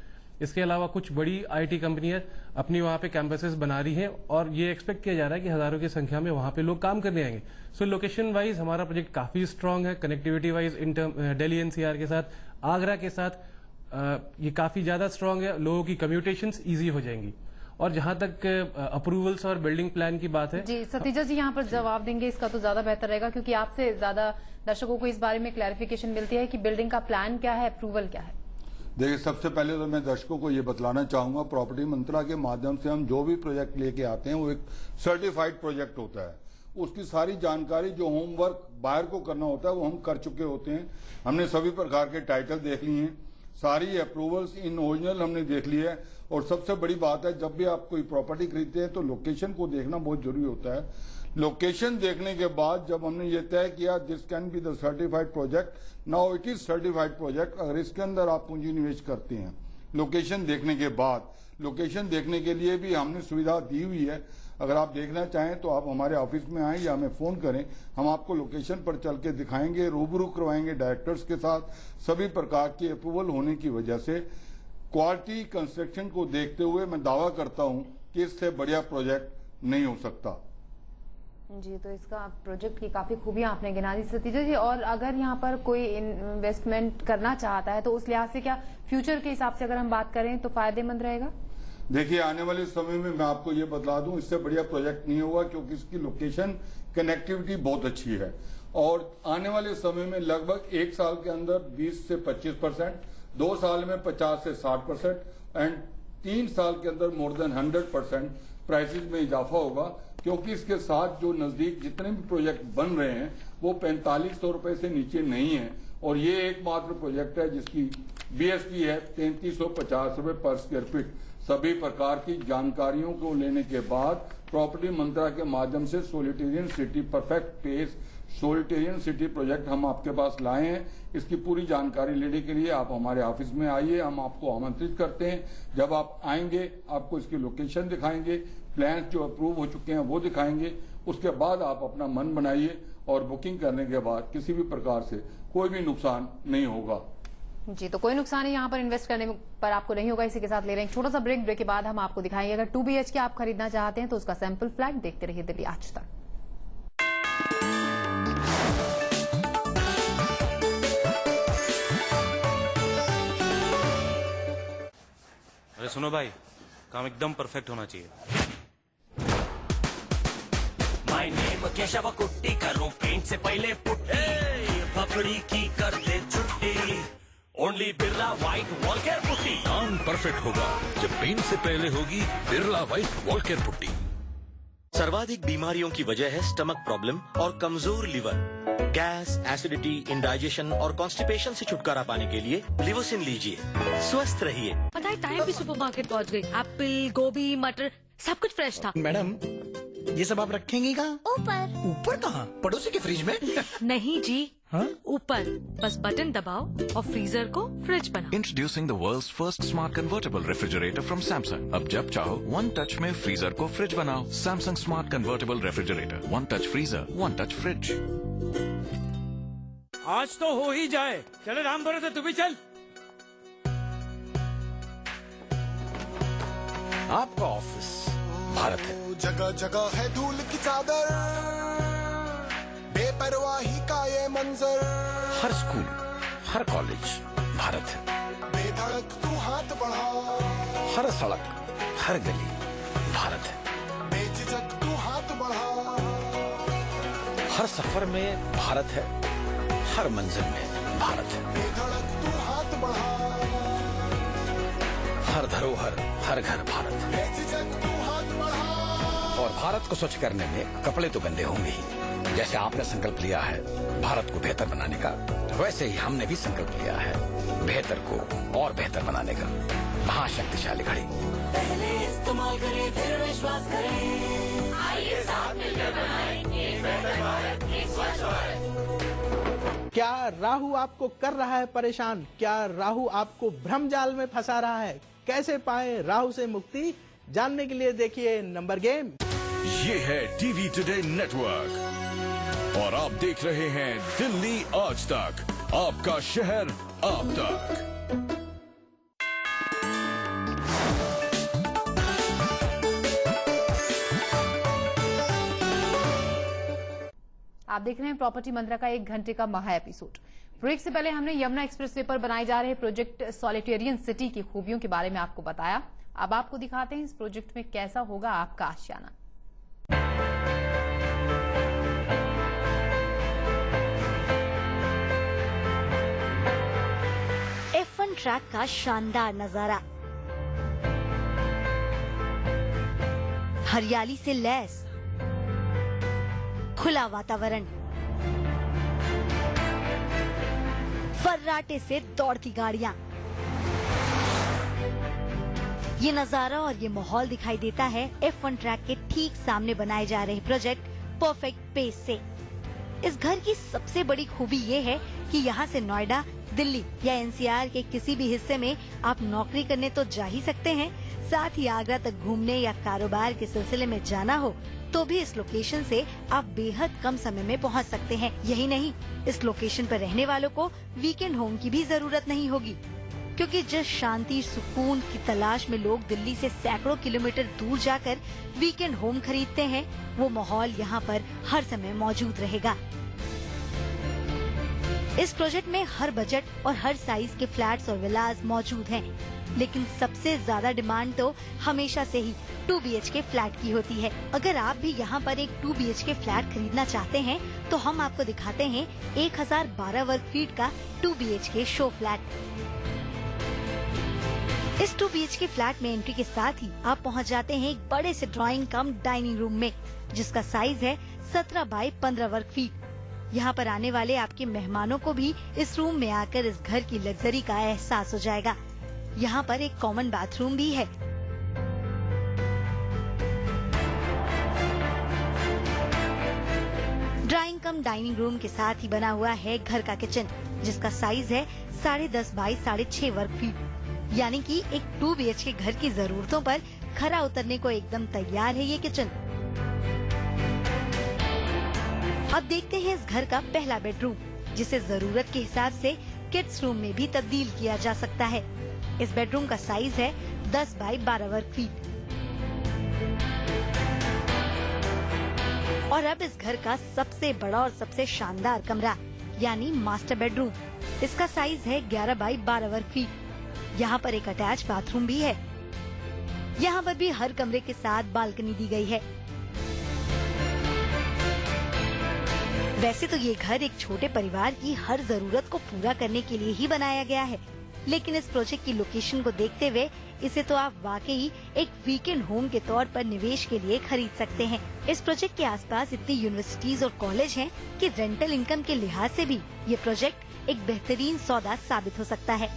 इसके अलावा कुछ बड़ी आईटी कंपनियां अपनी वहां पे कैंपसेस बना रही हैं और ये एक्सपेक्ट किया जा रहा है कि हजारों की संख्या में वहां पे लोग काम करने आएंगे। सो लोकेशन वाइज हमारा प्रोजेक्ट काफी स्ट्रांग है। कनेक्टिविटी वाइज दिल्ली एनसीआर के साथ, आगरा के साथ ये काफी ज्यादा स्ट्रांग है। लोगों की कम्यूटेशंस ईजी हो जाएंगी। और जहां तक अप्रूवल्स और बिल्डिंग प्लान की बात है, जी सतीजा जी यहाँ पर जवाब देंगे इसका तो ज्यादा बेहतर रहेगा, क्योंकि आपसे ज्यादा दर्शकों को इस बारे में क्लैरिफिकेशन मिलती है कि बिल्डिंग का प्लान क्या है, अप्रूवल क्या है। देखिए, सबसे पहले तो मैं दर्शकों को ये बतलाना चाहूंगा, प्रॉपर्टी मंत्रा के माध्यम से हम जो भी प्रोजेक्ट लेके आते हैं वो एक सर्टिफाइड प्रोजेक्ट होता है। उसकी सारी जानकारी, जो होमवर्क बाहर को करना होता है, वो हम कर चुके होते हैं। हमने सभी प्रकार के टाइटल देख लिए हैं, सारी अप्रूवल्स इन ओरिजिनल हमने देख ली है। और सबसे बड़ी बात है, जब भी आप कोई प्रॉपर्टी खरीदते हैं तो लोकेशन को देखना बहुत जरूरी होता है। लोकेशन देखने के बाद जब हमने ये तय किया this can be the certified project, now it is certified project, अगर इसके अंदर आप पूंजी निवेश करते हैं लोकेशन देखने के बाद, लोकेशन देखने के लिए भी हमने सुविधा दी हुई है। अगर आप देखना चाहें तो आप हमारे ऑफिस में आएं या हमें फोन करें, हम आपको लोकेशन पर चल के दिखाएंगे, रूबरू करवाएंगे डायरेक्टर्स के साथ। सभी प्रकार की अप्रूवल होने की वजह से क्वालिटी कंस्ट्रक्शन को देखते हुए मैं दावा करता हूं कि इससे बढ़िया प्रोजेक्ट नहीं हो सकता। जी, तो इसका प्रोजेक्ट की काफी खूबियां आपने गिना दी सतीजा जी। और अगर यहाँ पर कोई इन्वेस्टमेंट करना चाहता है तो उस लिहाज से क्या फ्यूचर के हिसाब से अगर हम बात करें तो फायदेमंद रहेगा? देखिए, आने वाले समय में मैं आपको ये बतला दूं, इससे बढ़िया प्रोजेक्ट नहीं होगा, क्योंकि इसकी लोकेशन कनेक्टिविटी बहुत अच्छी है। और आने वाले समय में लगभग 1 साल के अंदर 20 से 25%, 2 साल में 50 से 60% एंड 3 साल के अंदर मोर देन 100% प्राइसेस में इजाफा होगा, क्योंकि इसके साथ जो नजदीक जितने भी प्रोजेक्ट बन रहे हैं वो 4500 रुपए से नीचे नहीं है। और ये एकमात्र प्रोजेक्ट है जिसकी BSP है 3350 रुपए पर स्क्वायर फीट। सभी प्रकार की जानकारियों को लेने के बाद प्रॉपर्टी मंत्रा के माध्यम से Solitarian City perfect pace Solitarian City project हम आपके पास लाए हैं। इसकी पूरी जानकारी लेने के लिए आप हमारे ऑफिस में आइए, हम आपको आमंत्रित करते हैं। जब आप आएंगे आपको इसकी लोकेशन दिखाएंगे, प्लान्स जो अप्रूव हो चुके हैं वो दिखाएंगे। उसके बाद आप अपना मन बनाइए और बुकिंग करने के बाद किसी भी प्रकार से कोई भी नुकसान नहीं होगा। जी, तो कोई नुकसान है यहाँ पर इन्वेस्ट करने पर आपको नहीं होगा। इसी के साथ ले रहे हैं छोटा सा ब्रेक के बाद हम आपको दिखाएंगे अगर 2 BHK आप खरीदना चाहते हैं तो उसका सैंपल फ्लैट। देखते रहिए दिल्ली आज तक। अरे सुनो भाई, काम एकदम परफेक्ट होना चाहिए। माय नेम केशव कुट्टी, करूं पेंट से पहले पुट्टी, पकड़ी की कर दे छुट्टी, ओनली बिरला व्हाइट वॉलकेयर पुट्टी। काम परफेक्ट होगा जब पेंट से पहले होगी बिरला व्हाइट वॉलकेयर पुट्टी। सर्वाधिक बीमारियों की वजह है स्टमक प्रॉब्लम और कमजोर लिवर। गैस, एसिडिटी, इंडाइजेशन और कॉन्स्टिपेशन से छुटकारा पाने के लिए लिवोसिन लीजिए, स्वस्थ रहिए। पता है टाइम भी सुपरमार्केट पहुंच गई। एप्पल, गोभी, मटर सब कुछ फ्रेश था। मैडम, ये सब आप रखेंगी कहाँ? ऊपर। ऊपर कहाँ? पड़ोसी के फ्रिज में? नहीं जी, ऊपर। बस बटन दबाओ और फ्रीजर को फ्रिज बनाओ। Introducing the world's first smart convertible refrigerator from Samsung. अब जब चाहो 1 टच में फ्रीजर को फ्रिज बनाओ। Samsung Smart Convertible Refrigerator, 1 touch freezer, 1 touch fridge. आज तो हो ही जाए। चले राम भरोसे, तू भी चल। आपका ऑफिस भारत है। जगह जगह है धूल की चादर, बेपरवाही का ये मंजर। हर स्कूल, हर कॉलेज भारत है। बेधड़क तू हाथ बढ़ा, हर सड़क, हर गली भारत है। बेझिझक तू हाथ बढ़ा, हर सफर में भारत है, हर मंजिल में भारत है। बेधड़क तू हाथ बढ़ा, हर धरोहर, हर घर भारत है। बेझिझक तू हाथ बढ़ा। और भारत को स्वच्छ करने में कपड़े तो गंदे होंगे ही। जैसे आपने संकल्प लिया है भारत को बेहतर बनाने का, वैसे ही हमने भी संकल्प लिया है बेहतर को और बेहतर बनाने का। महाशक्तिशाली घड़ी। पहले इस्तेमाल करें फिर विश्वास करें। आइए साथ मिलकर बनाएं एक बेहतर भारत, एक स्वच्छ भारत। क्या राहु आपको कर रहा है परेशान? क्या राहु आपको भ्रमजाल में फंसा रहा है? कैसे पाएं राहु से मुक्ति? जानने के लिए देखिए नंबर गेम। ये है टीवी टुडे नेटवर्क और आप देख रहे हैं दिल्ली आज तक, आपका शहर आप तक। आप देख रहे हैं प्रॉपर्टी मंत्रा का 1 घंटे का महा एपिसोड। ब्रेक से पहले हमने यमुना एक्सप्रेसवे पर बनाए जा रहे प्रोजेक्ट सॉलिटेरियन सिटी की खूबियों के बारे में आपको बताया। अब आपको दिखाते हैं इस प्रोजेक्ट में कैसा होगा आपका आशियाना। F1 ट्रैक का शानदार नजारा, हरियाली से लैस खुला वातावरण, फर्राटे से दौड़ती गाड़ियां। ये नजारा और ये माहौल दिखाई देता है F1 ट्रैक के ठीक सामने बनाए जा रहे प्रोजेक्ट परफेक्ट पेस से। इस घर की सबसे बड़ी खूबी ये है कि यहाँ से नोएडा, दिल्ली या NCR के किसी भी हिस्से में आप नौकरी करने तो जा ही सकते हैं, साथ ही आगरा तक घूमने या कारोबार के सिलसिले में जाना हो तो भी इस लोकेशन से आप बेहद कम समय में पहुंच सकते हैं। यही नहीं, इस लोकेशन पर रहने वालों को वीकेंड होम की भी जरूरत नहीं होगी, क्योंकि जिस शांति सुकून की तलाश में लोग दिल्ली से सैकड़ों किलोमीटर दूर जाकर वीकेंड होम खरीदते हैं, वो माहौल यहाँ पर हर समय मौजूद रहेगा। इस प्रोजेक्ट में हर बजट और हर साइज के फ्लैट्स और विलास मौजूद हैं, लेकिन सबसे ज्यादा डिमांड तो हमेशा से ही 2 BHK फ्लैट की होती है। अगर आप भी यहाँ पर एक 2 BHK फ्लैट खरीदना चाहते हैं तो हम आपको दिखाते हैं 1012 वर्ग फीट का 2 BHK शो फ्लैट। इस 2 BHK फ्लैट में एंट्री के साथ ही आप पहुँच जाते हैं एक बड़े से ड्राइंग कम डाइनिंग रूम में, जिसका साइज है 17 बाई 15 वर्ग फीट। यहाँ पर आने वाले आपके मेहमानों को भी इस रूम में आकर इस घर की लग्जरी का एहसास हो जाएगा। यहाँ पर एक कॉमन बाथरूम भी है। ड्राइंग कम डाइनिंग रूम के साथ ही बना हुआ है घर का किचन, जिसका साइज है 10.5 बाई 6.5 वर्ग फीट। यानी कि एक 2 BHK घर की जरूरतों पर खरा उतरने को एकदम तैयार है ये किचन। अब देखते हैं इस घर का पहला बेडरूम, जिसे जरूरत के हिसाब से किड्स रूम में भी तब्दील किया जा सकता है। इस बेडरूम का साइज है 10 बाई 12 वर्ग फीट। और अब इस घर का सबसे बड़ा और सबसे शानदार कमरा यानी मास्टर बेडरूम, इसका साइज है 11 बाई 12 वर्ग फीट। यहाँ पर एक अटैच बाथरूम भी है। यहाँ पर भी हर कमरे के साथ बालकनी दी गई है। वैसे तो ये घर एक छोटे परिवार की हर जरूरत को पूरा करने के लिए ही बनाया गया है, लेकिन इस प्रोजेक्ट की लोकेशन को देखते हुए इसे तो आप वाकई एक वीकेंड होम के तौर पर निवेश के लिए खरीद सकते हैं। इस प्रोजेक्ट के आसपास इतनी यूनिवर्सिटीज और कॉलेज हैं कि रेंटल इनकम के लिहाज से भी ये प्रोजेक्ट एक बेहतरीन सौदा साबित हो सकता है।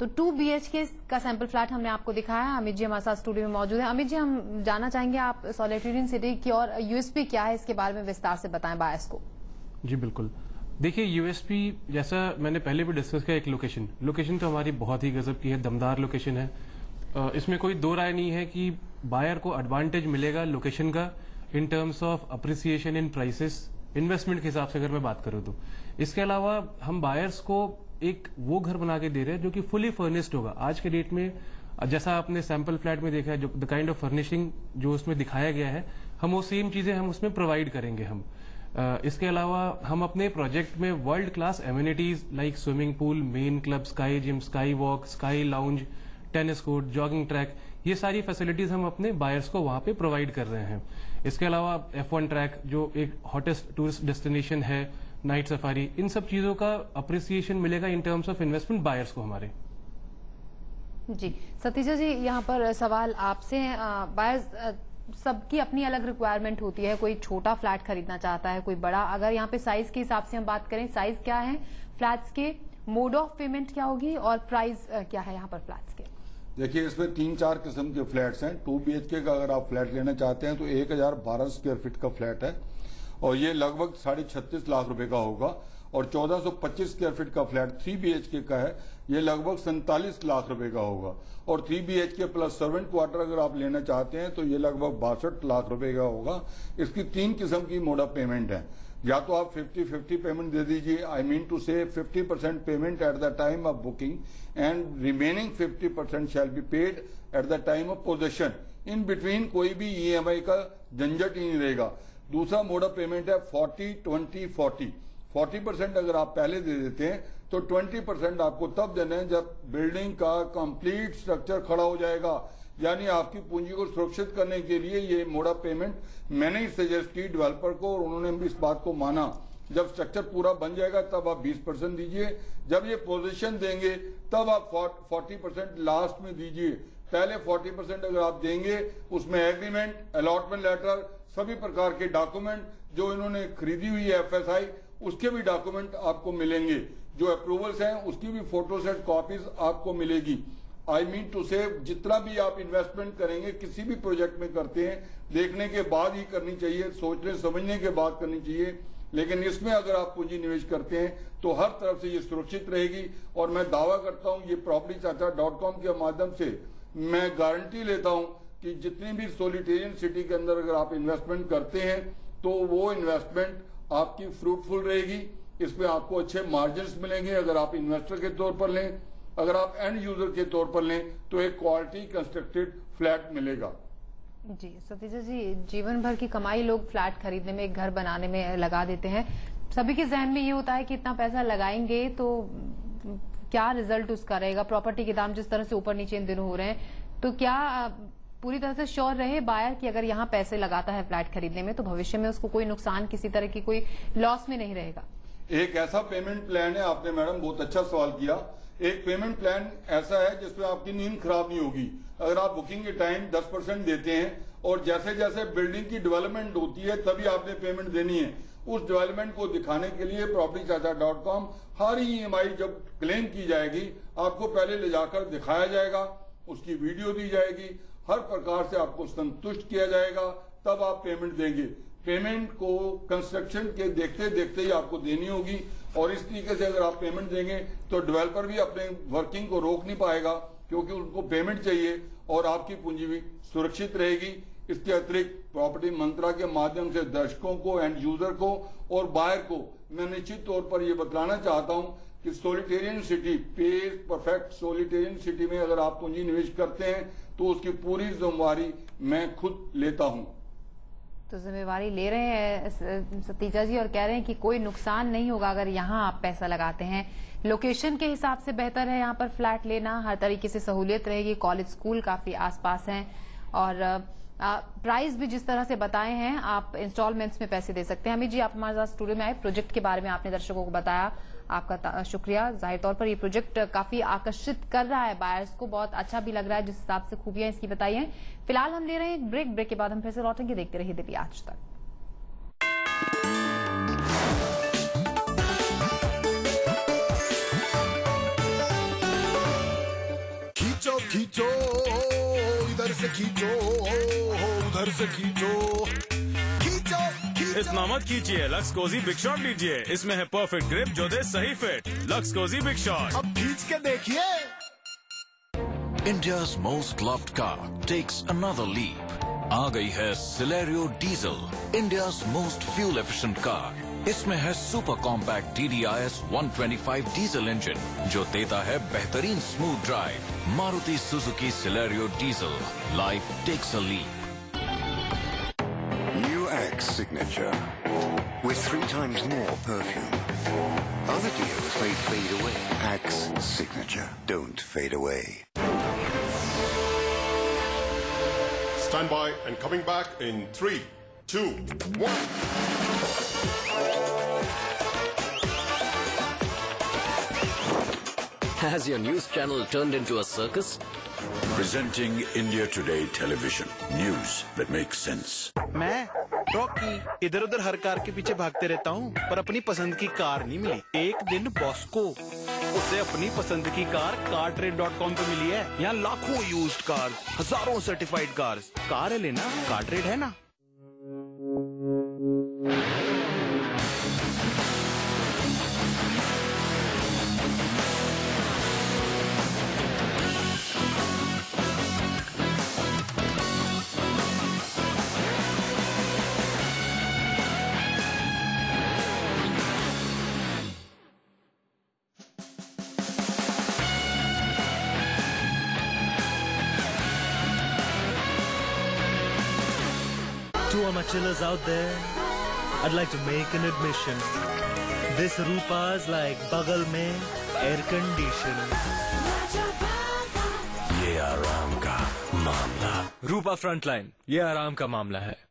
तो 2 BHK का सैंपल फ्लैट हमने आपको दिखाया। अमित जी हमारे साथ स्टूडियो में मौजूद है। अमित जी, हम जानना चाहेंगे आप सॉलिटेरियन सिटी की और यूएसपी क्या है, इसके बारे में विस्तार से बताएं बायर्स को। जी बिल्कुल। देखिए, यूएसपी जैसा मैंने पहले भी डिस्कस किया, एक लोकेशन तो हमारी बहुत ही गजब की है, दमदार लोकेशन है। इसमें कोई दो राय नहीं है कि बायर को एडवांटेज मिलेगा लोकेशन का in terms of appreciation in prices, investment के हिसाब से अगर मैं बात करूं तो। इसके अलावा हम बायर्स को एक वो घर बना के दे रहे हैं जो कि फुली फर्निश्ड होगा। आज के डेट में जैसा आपने सैंपल फ्लैट में देखा है, जो द काइंड ऑफ फर्निशिंग जो उसमें दिखाया गया है, हम वो सेम चीजें हम उसमें प्रोवाइड करेंगे हम। इसके अलावा हम अपने प्रोजेक्ट में world class amenities like swimming pool, main club, sky gym, sky walk, sky lounge, tennis court, jogging track, ये सारी फैसिलिटीज हम अपने बायर्स को वहां पे प्रोवाइड कर रहे हैं। इसके अलावा F1 ट्रैक जो एक हॉटेस्ट टूरिस्ट डेस्टिनेशन है, नाइट सफारी, इन सब चीजों का अप्रिसिएशन मिलेगा in terms of investment buyers को हमारे। जी सतीजा जी, यहाँ पर सवाल आपसे है। बायर्स सबकी अपनी अलग रिक्वायरमेंट होती है, कोई छोटा फ्लैट खरीदना चाहता है, कोई बड़ा। अगर यहाँ पे साइज के हिसाब से हम बात करें, साइज क्या है फ्लैट्स के, मोड ऑफ पेमेंट क्या होगी और प्राइस क्या है यहाँ पर फ्लैट्स के? देखिए, इसमें 3-4 किस्म के फ्लैट्स हैं। 2 BHK का अगर आप फ्लैट लेना चाहते हैं तो 1012 स्क्वायर फीट का फ्लैट है और ये लगभग 36.5 लाख रुपए का होगा। और 1425 स्क्वायर फीट का फ्लैट 3 BHK का है, ये लगभग 47 लाख रुपए का होगा। और 3 BHK प्लस सर्वेंट क्वार्टर अगर आप लेना चाहते हैं तो ये लगभग 62 लाख रुपए का होगा। इसकी 3 किस्म की मोड ऑफ पेमेंट है। या तो आप 50-50 पेमेंट दे दीजिए, आई मीन टू से 50% payment at the time of booking and remaining 50% shall be paid at the time of possession. In between कोई भी EMI का झंझट ही नहीं रहेगा। दूसरा मोड ऑफ पेमेंट है 40-20-40। 40% अगर आप पहले दे देते हैं तो 20% आपको तब देना है जब बिल्डिंग का कंप्लीट स्ट्रक्चर खड़ा हो जाएगा। यानी आपकी पूंजी को सुरक्षित करने के लिए ये मोड ऑफ पेमेंट मैंने ही सजेस्ट की डेवलपर को और उन्होंने भी इस बात को माना। जब स्ट्रक्चर पूरा बन जाएगा तब आप 20% दीजिए, जब ये पोजीशन देंगे तब आप 40% लास्ट में दीजिए। पहले 40% अगर आप देंगे, उसमें एग्रीमेंट, अलॉटमेंट लेटर, सभी प्रकार के डॉक्यूमेंट, जो इन्होंने खरीदी हुई है FSI, उसके भी डॉक्यूमेंट आपको मिलेंगे। जो अप्रूवल्स हैं उसकी भी फोटोसेट कॉपीज आपको मिलेगी। आई मीन टू से जितना भी आप इन्वेस्टमेंट करेंगे, किसी भी प्रोजेक्ट में करते हैं, देखने के बाद ही करनी चाहिए, सोचने समझने के बाद करनी चाहिए। लेकिन इसमें अगर आप पूंजी निवेश करते हैं तो हर तरफ से ये सुरक्षित रहेगी। और मैं दावा करता हूं, ये propertychacha.com के माध्यम से मैं गारंटी लेता हूं कि जितनी भी सॉलिटेरियन सिटी के अंदर अगर आप इन्वेस्टमेंट करते हैं तो वो इन्वेस्टमेंट आपकी फ्रूटफुल रहेगी, इसमें आपको अच्छे मार्जिन मिलेंगे अगर आप इन्वेस्टर के तौर पर लें, अगर आप एंड यूजर के तौर पर लें तो एक क्वालिटी कंस्ट्रक्टेड फ्लैट मिलेगा। जी सतीजा जी, जीवन भर की कमाई लोग फ्लैट खरीदने में, एक घर बनाने में लगा देते हैं। सभी के जहन में ये होता है कि इतना पैसा लगाएंगे तो क्या रिजल्ट उसका रहेगा। प्रॉपर्टी के दाम जिस तरह से ऊपर नीचे इन दिनों हो रहे हैं, तो क्या पूरी तरह से श्योर रहे बायर कि अगर यहाँ पैसे लगाता है फ्लैट खरीदने में तो भविष्य में उसको कोई नुकसान, किसी तरह की कोई लॉस में नहीं रहेगा। एक ऐसा पेमेंट प्लान है, आपने मैडम बहुत अच्छा सवाल किया। एक पेमेंट प्लान ऐसा है जिसमें आपकी नींद खराब नहीं होगी। अगर आप बुकिंग के टाइम 10% देते हैं और जैसे जैसे बिल्डिंग की डेवलपमेंट होती है तभी आपने पेमेंट देनी है। उस डेवलपमेंट को दिखाने के लिए propertychacha.com हर EMI जब क्लेम की जाएगी आपको पहले ले जाकर दिखाया जाएगा, उसकी वीडियो दी जाएगी, हर प्रकार से आपको संतुष्ट किया जाएगा, तब आप पेमेंट देंगे। पेमेंट को कंस्ट्रक्शन के देखते देखते ही आपको देनी होगी और इस तरीके से अगर आप पेमेंट देंगे तो डेवलपर भी अपने वर्किंग को रोक नहीं पाएगा क्योंकि उनको पेमेंट चाहिए और आपकी पूंजी भी सुरक्षित रहेगी। इसके अतिरिक्त प्रॉपर्टी मंत्रा के माध्यम से दर्शकों को, एंड यूजर को और बायर को मैं निश्चित तौर पर यह बतलाना चाहता हूं कि सोलिटेरियन सिटी, पेज परफेक्ट सोलिटेरियन सिटी में अगर आप पूंजी निवेश करते हैं तो उसकी पूरी जिम्मेवारी मैं खुद लेता हूं। तो जिम्मेवारी ले रहे हैं सतीजा जी और कह रहे हैं कि कोई नुकसान नहीं होगा अगर यहाँ आप पैसा लगाते हैं। लोकेशन के हिसाब से बेहतर है यहाँ पर फ्लैट लेना, हर तरीके से सहूलियत रहेगी, कॉलेज स्कूल काफी आसपास हैं और प्राइस भी जिस तरह से बताए हैं आप इंस्टॉलमेंट्स में पैसे दे सकते हैं। अमित जी, आप हमारे साथ स्टूडियो में आए, प्रोजेक्ट के बारे में आपने दर्शकों को बताया, आपका शुक्रिया। जाहिर तौर पर ये प्रोजेक्ट काफी आकर्षित कर रहा है बायर्स को, बहुत अच्छा भी लग रहा है जिस हिसाब से खूबियां इसकी बताई हैं। फिलहाल हम ले रहे हैं एक ब्रेक के बाद हम फिर से लौटेंगे। देखते रहिए दिल्ली आज तक। खींचो खींचो इधर से खींचो उधर से खींचो, खींचो खींचो। इतना मत कीजिए, लक्स कोजी बिग शॉट लीजिए, इसमें है परफेक्ट ग्रिप जो दे सही fit. Lux Cozi big shot, अब खींच के देखिए। India's most loved car takes another leap. आ गई है Celerio Diesel, India's most fuel efficient car. इसमें है super compact TDI 125 diesel engine जो देता है बेहतरीन smooth drive. Maruti Suzuki Celerio Diesel, life takes a leap. New Axe Signature with 3 times more perfume. Other deals may fade away. Axe Signature, don't fade away. Stand by and coming back in 3, 2, 1. Has your news channel turned into a circus? Presenting India Today Television. News that makes sense. मैं रॉकी इधर उधर हर कार के पीछे भागते रहता हूँ पर अपनी पसंद की कार नहीं मिली। एक दिन बॉस को उसे अपनी पसंद की कार cartrade.com पे मिली है। यहाँ लाखों यूज्ड कार्स, हजारों सर्टिफाइड कार्स। कार है लेना, कार्ट्रेड है ना। To all my chillers out there, I'd like to make an admission. This Rupa's like bagal mein air condition. ये आराम का मामला। रूपा फ्रंटलाइन, ये आराम का मामला है।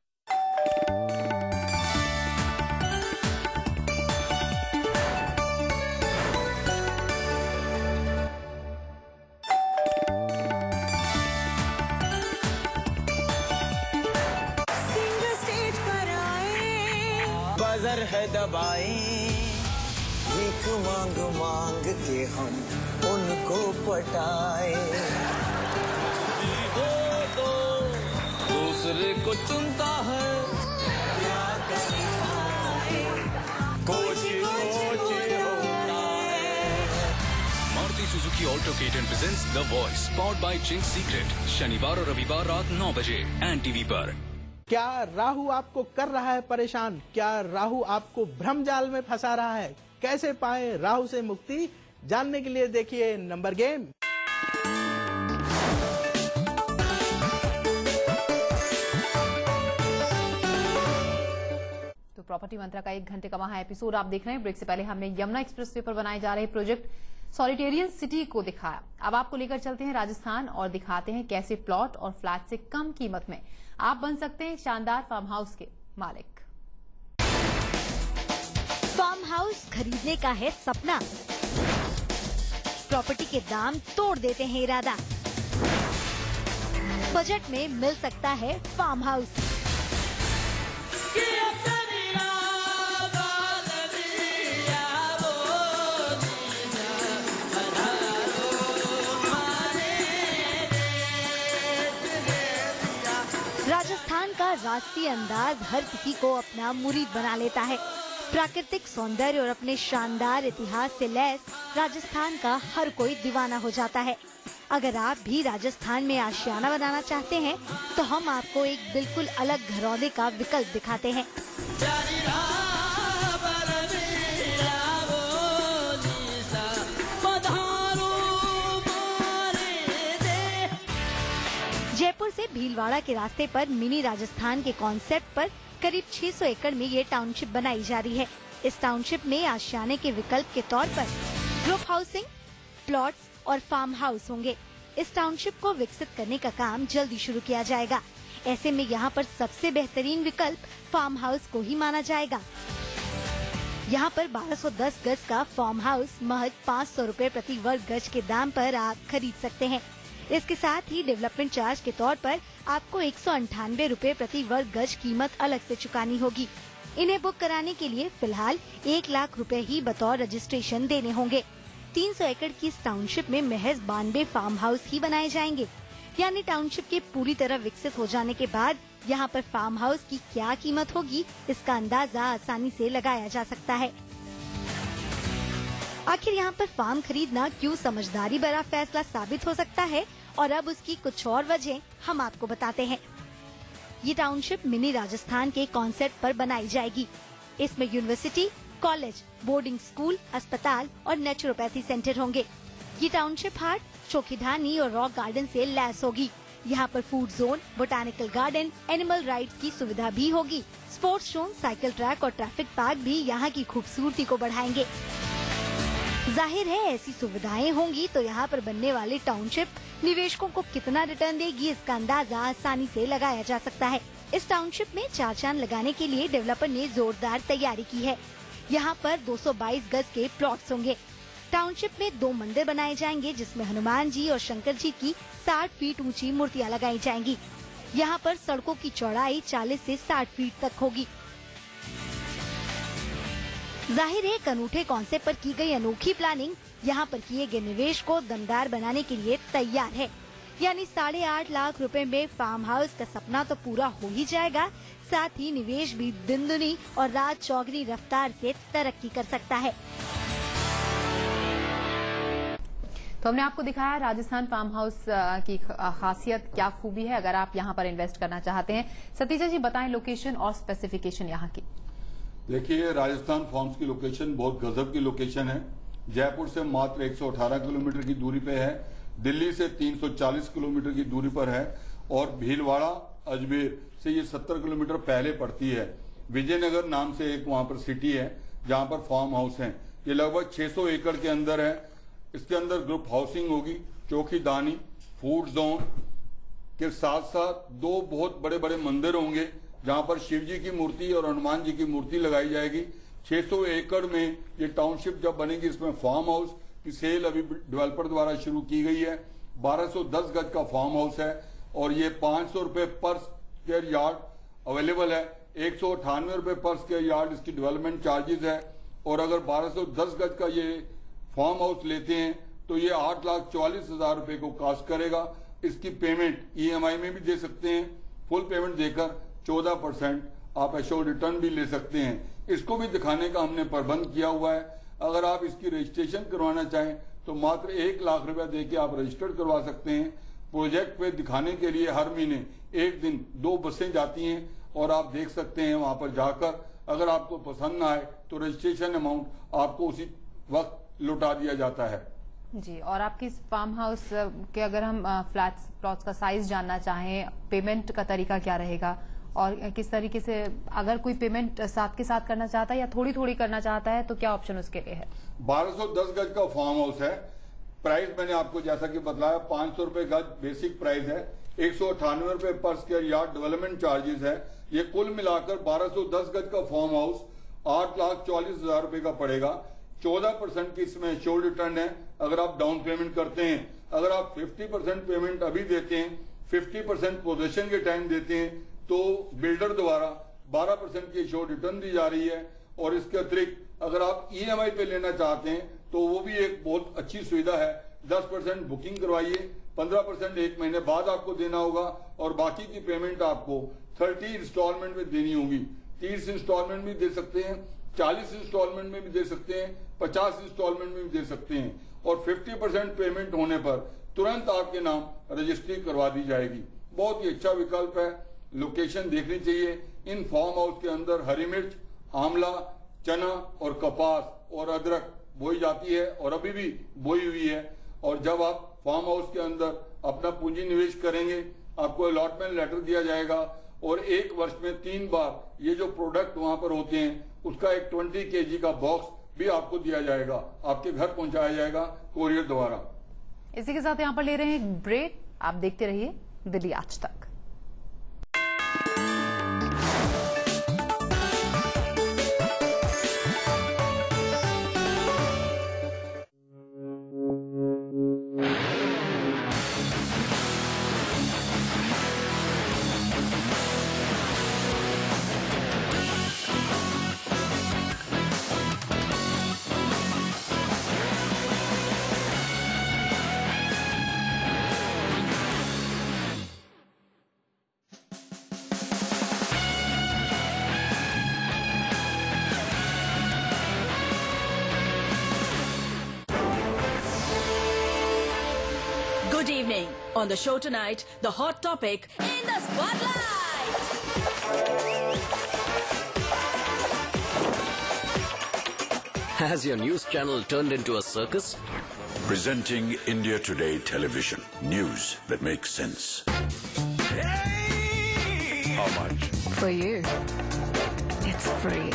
बजर है दबाए, भीख मांग मांग के हम उनको पटाए। वो तो दूसरे को चुनता है, क्या करे कुछ होता है। Maruti Suzuki Alto K10 presents The Voice, powered by Chinks Secret, शनिवार और रविवार रात 9 बजे एंड टीवी पर। क्या राहु आपको कर रहा है परेशान? क्या राहु आपको भ्रम जाल में फंसा रहा है? कैसे पाएं राहु से मुक्ति? जानने के लिए देखिए नंबर गेम। तो प्रॉपर्टी मंत्रा का 1 घंटे का वहां एपिसोड आप देख रहे हैं। ब्रेक से पहले हमने यमुना एक्सप्रेसवे पर बनाए जा रहे प्रोजेक्ट सॉलिटेरियन सिटी को दिखाया। अब आपको लेकर चलते हैं राजस्थान और दिखाते हैं कैसे प्लॉट और फ्लैट से कम कीमत में आप बन सकते हैं शानदार फार्म हाउस के मालिक। फार्म हाउस खरीदने का है सपना, प्रॉपर्टी के दाम तोड़ देते हैं इरादा, बजट में मिल सकता है फार्म हाउस। राजस्थान का राष्ट्रीय अंदाज हर किसी को अपना मुरीद बना लेता है। प्राकृतिक सौंदर्य और अपने शानदार इतिहास से लैस राजस्थान का हर कोई दीवाना हो जाता है। अगर आप भी राजस्थान में आशियाना बनाना चाहते हैं तो हम आपको एक बिल्कुल अलग घरौंदे का विकल्प दिखाते हैं। जयपुर से भीलवाड़ा के रास्ते पर मिनी राजस्थान के कॉन्सेप्ट पर करीब 600 एकड़ में ये टाउनशिप बनाई जा रही है। इस टाउनशिप में आशियाने के विकल्प के तौर पर ग्रुप हाउसिंग, प्लॉट्स और फार्म हाउस होंगे। इस टाउनशिप को विकसित करने का काम जल्दी शुरू किया जाएगा। ऐसे में यहाँ पर सबसे बेहतरीन विकल्प फार्म हाउस को ही माना जाएगा। यहाँ पर 1210 गज का फार्म हाउस महज 500 रुपए प्रति वर्ग गज के दाम पर आप खरीद सकते हैं। इसके साथ ही डेवलपमेंट चार्ज के तौर पर आपको 198 रुपए प्रति वर्ग गज कीमत अलग से चुकानी होगी। इन्हें बुक कराने के लिए फिलहाल 1 लाख रुपए ही बतौर रजिस्ट्रेशन देने होंगे। 300 एकड़ की इस टाउनशिप में महज 92 फार्म हाउस ही बनाए जाएंगे। यानी टाउनशिप के पूरी तरह विकसित हो जाने के बाद यहाँ पर फार्म हाउस की क्या कीमत होगी, इसका अंदाजा आसानी से लगाया जा सकता है। आखिर यहाँ पर फार्म खरीदना क्यों समझदारी भरा फैसला साबित हो सकता है और अब उसकी कुछ और वजह हम आपको बताते हैं। ये टाउनशिप मिनी राजस्थान के कॉन्सेप्ट पर बनाई जाएगी। इसमें यूनिवर्सिटी, कॉलेज, बोर्डिंग स्कूल, अस्पताल और नेचुरोपैथी सेंटर होंगे। ये टाउनशिप हाट, चौकीधानी और रॉक गार्डन से लैस होगी। यहाँ पर food zone, botanical garden, animal rides की सुविधा भी होगी। स्पोर्ट्स जोन, साइकिल ट्रैक और ट्रैफिक पार्क भी यहाँ की खूबसूरती को बढ़ाएंगे। जाहिर है ऐसी सुविधाएं होंगी तो यहाँ पर बनने वाली टाउनशिप निवेशकों को कितना रिटर्न देगी, इसका अंदाजा आसानी से लगाया जा सकता है। इस टाउनशिप में 4 चांद लगाने के लिए डेवलपर ने जोरदार तैयारी की है। यहाँ पर 222 गज के प्लॉट्स होंगे। टाउनशिप में 2 मंदिर बनाए जाएंगे जिसमें हनुमान जी और शंकर जी की 60 फीट ऊंची मूर्तियाँ लगाई जाएंगी। यहाँ पर सड़कों की चौड़ाई 40 से 60 फीट तक होगी। जाहिर है एक अनूठे कॉन्सेप्ट पर की गई अनोखी प्लानिंग यहाँ पर किए गए निवेश को दमदार बनाने के लिए तैयार है। यानी 8.5 लाख रुपए में फार्म हाउस का सपना तो पूरा हो ही जाएगा, साथ ही निवेश भी दिन दुनी और रात चौगुनी रफ्तार से तरक्की कर सकता है। तो हमने आपको दिखाया राजस्थान फार्म हाउस की खासियत, क्या खूबी है अगर आप यहाँ पर इन्वेस्ट करना चाहते हैं। सतीजा जी बताएं लोकेशन और स्पेसिफिकेशन यहाँ की। देखिए राजस्थान फार्म्स की लोकेशन बहुत गजब की लोकेशन है। जयपुर से मात्र 118 किलोमीटर की दूरी पे है, दिल्ली से 340 किलोमीटर की दूरी पर है और भीलवाड़ा अजमेर से ये 70 किलोमीटर पहले पड़ती है। विजयनगर नाम से एक वहां पर सिटी है जहां पर फार्म हाउस है। ये लगभग 600 एकड़ के अंदर है। इसके अंदर ग्रुप हाउसिंग होगी, चौकीदानी, फूड जोन के साथ साथ 2 बहुत बड़े बड़े मंदिर होंगे जहां पर शिव जी की मूर्ति और हनुमान जी की मूर्ति लगाई जाएगी। 600 एकड़ में ये टाउनशिप जब बनेगी इसमें फार्म हाउस की सेल अभी डेवलपर द्वारा शुरू की गई है। 1210 गज का फार्म हाउस है और ये 500 रुपए पर स्क्वायर यार्ड अवेलेबल है। 198 रुपए पर स्क्वायर यार्ड इसकी डेवलपमेंट चार्जेस है और अगर 1210 गज का ये फार्म हाउस लेते हैं तो ये 8,44,000 रुपए को कास्ट करेगा। इसकी पेमेंट EMI में भी दे सकते हैं, फुल पेमेंट देकर 14% आप एश्योर्ड रिटर्न भी ले सकते हैं। इसको भी दिखाने का हमने प्रबंध किया हुआ है। अगर आप इसकी रजिस्ट्रेशन करवाना चाहें तो मात्र 1 लाख रुपया देके आप रजिस्टर्ड करवा सकते हैं। प्रोजेक्ट पे दिखाने के लिए हर महीने एक दिन 2 बसें जाती हैं और आप देख सकते हैं वहां पर जाकर अगर आपको पसंद ना आए तो रजिस्ट्रेशन अमाउंट आपको उसी वक्त लौटा दिया जाता है। जी, और आपकी फार्म हाउस के अगर हम प्लॉट्स का साइज जानना चाहें, पेमेंट का तरीका क्या रहेगा और किस तरीके से अगर कोई पेमेंट साथ के साथ करना चाहता है या थोड़ी थोड़ी करना चाहता है तो क्या ऑप्शन उसके लिए है? 1210 गज का फार्म हाउस है। प्राइस मैंने आपको जैसा कि बताया 500 रुपए गज बेसिक प्राइस है, 198 रुपए पर स्क्वायर यार्ड डेवलपमेंट चार्जेस है। ये कुल मिलाकर 1210 गज का फार्म हाउस 8,40,000 रुपए का पड़ेगा। 14% की इसमें श्योर रिटर्न है अगर आप डाउन पेमेंट करते हैं। अगर आप 50% पेमेंट अभी देते हैं, 50% पोजेशन के टाइम देते हैं तो बिल्डर द्वारा 12% की श्योर रिटर्न दी जा रही है। और इसके अतिरिक्त अगर आप EMI पे लेना चाहते हैं तो वो भी एक बहुत अच्छी सुविधा है। 10% बुकिंग करवाइए, 15% 1 महीने बाद आपको देना होगा और बाकी की पेमेंट आपको 30 इंस्टॉलमेंट में देनी होगी। 30 इंस्टॉलमेंट में दे सकते हैं, 40 इंस्टॉलमेंट में भी दे सकते हैं, 50 इंस्टॉलमेंट में भी दे सकते हैं और 50% पेमेंट होने पर तुरंत आपके नाम रजिस्ट्री करवा दी जाएगी। बहुत ही अच्छा विकल्प है। लोकेशन देखनी चाहिए। इन फार्म हाउस के अंदर हरी मिर्च, आंवला, चना और कपास और अदरक बोई जाती है और अभी भी बोई हुई है। और जब आप फार्म हाउस के अंदर अपना पूंजी निवेश करेंगे आपको अलॉटमेंट लेटर दिया जाएगा और 1 वर्ष में 3 बार ये जो प्रोडक्ट वहां पर होते हैं उसका एक 20 kg का बॉक्स भी आपको दिया जाएगा, आपके घर पहुंचाया जाएगा कोरियर द्वारा। इसी के साथ यहाँ पर ले रहे हैं एक ब्रेक। आप देखते रहिए दिल्ली आज तक। Good evening. On the show tonight, the hot topic in the spotlight. Has your news channel turned into a circus? Presenting India Today Television. News that makes sense. How much? For you, it's free.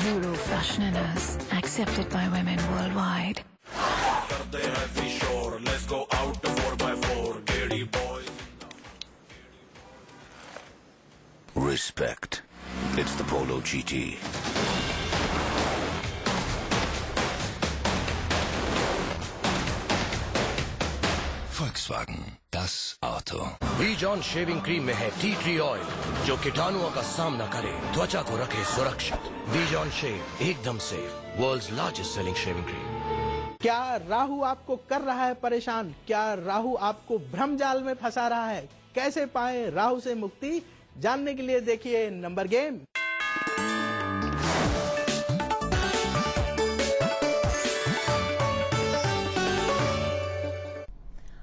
Euro fashioners accepted by women worldwide. Let's go out to 4x4, Gary boys. Respect. It's the Polo GT. Volkswagen, das Auto. V-John shaving cream में है टी ट्री ऑयल जो कीटाणुओं का सामना करे, त्वचा को रखे सुरक्षित। V-John शेव एकदम safe, world's largest selling shaving cream. क्या राहु आपको कर रहा है परेशान? क्या राहु आपको भ्रम जाल में फंसा रहा है? कैसे पाएं राहु से मुक्ति? जानने के लिए देखिए नंबर गेम।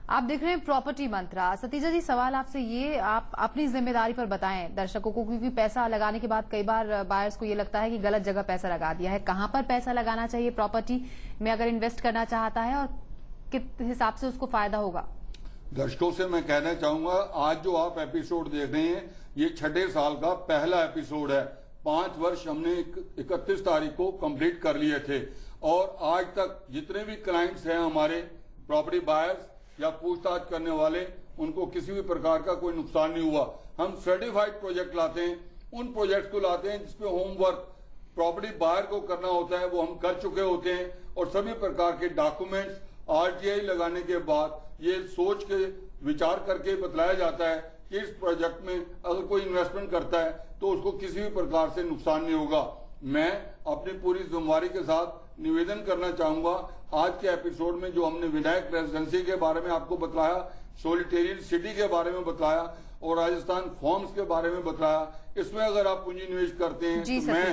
आप देख रहे हैं प्रॉपर्टी मंत्रा। सतीजा जी, सवाल आपसे ये, आप अपनी जिम्मेदारी पर बताएं दर्शकों को, क्योंकि पैसा लगाने के बाद कई बार बायर्स को ये लगता है कि गलत जगह पैसा लगा दिया है। कहां पर पैसा लगाना चाहिए प्रॉपर्टी में अगर इन्वेस्ट करना चाहता है और किस हिसाब से उसको फायदा होगा? दर्शकों से मैं कहना चाहूंगा, आज जो आप एपिसोड देख रहे हैं ये 6ठे साल का पहला एपिसोड है। 5 वर्ष हमने 31 तारीख को कंप्लीट कर लिए थे और आज तक जितने भी क्लाइंट्स हैं हमारे प्रॉपर्टी बायर्स या पूछताछ करने वाले, उनको किसी भी प्रकार का कोई नुकसान नहीं हुआ। हम सर्टिफाइड प्रोजेक्ट लाते हैं, उन प्रोजेक्ट को लाते हैं जिसपे होमवर्क प्रॉपर्टी बायर को करना होता है वो हम कर चुके होते हैं और सभी प्रकार के डॉक्यूमेंट्स RTI लगाने के बाद ये सोच के विचार करके बतलाया जाता है कि इस प्रोजेक्ट में अगर कोई इन्वेस्टमेंट करता है तो उसको किसी भी प्रकार से नुकसान नहीं होगा। मैं अपनी पूरी जिम्मेवारी के साथ निवेदन करना चाहूंगा, आज के एपिसोड में जो हमने विनायक रेजिडेंसी के बारे में आपको बताया, सोलिटेरियन सिटी के बारे में बताया और राजस्थान फॉर्म्स के बारे में बताया, इसमें अगर आप पूंजी निवेश करते हैं तो मैं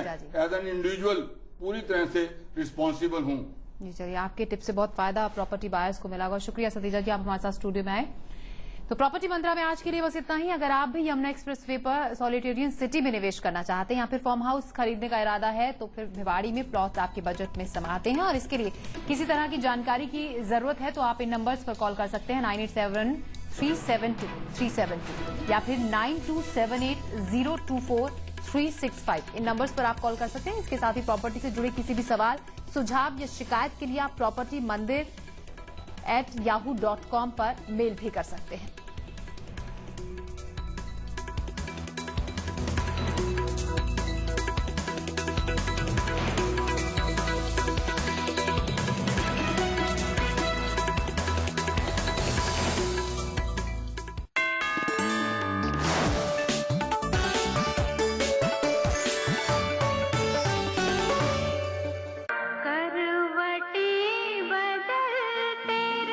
एज एन इंडिविजुअल पूरी तरह से रिस्पॉन्सिबल हूँ। जी चलिए, आपके टिप से बहुत फायदा प्रॉपर्टी बायर्स को मिला होगा। शुक्रिया सतीजा जी, आप हमारे साथ स्टूडियो में आए। तो प्रॉपर्टी मंत्रा में आज के लिए बस इतना ही। अगर आप भी यमुना एक्सप्रेसवे पर सॉलिटेरियन सिटी में निवेश करना चाहते हैं या फिर फार्म हाउस खरीदने का इरादा है तो फिर भिवाड़ी में प्लॉट आपके बजट में समाते हैं और इसके लिए किसी तरह की जानकारी की जरूरत है तो आप इन नंबर्स पर कॉल कर सकते हैं 987372 या फिर 9278024365। इन नंबर्स पर आप कॉल कर सकते हैं। इसके साथ ही प्रॉपर्टी से जुड़े किसी भी सवाल, सुझाव या शिकायत के लिए आप propertymandir@yahoo.com पर मेल भी कर सकते हैं।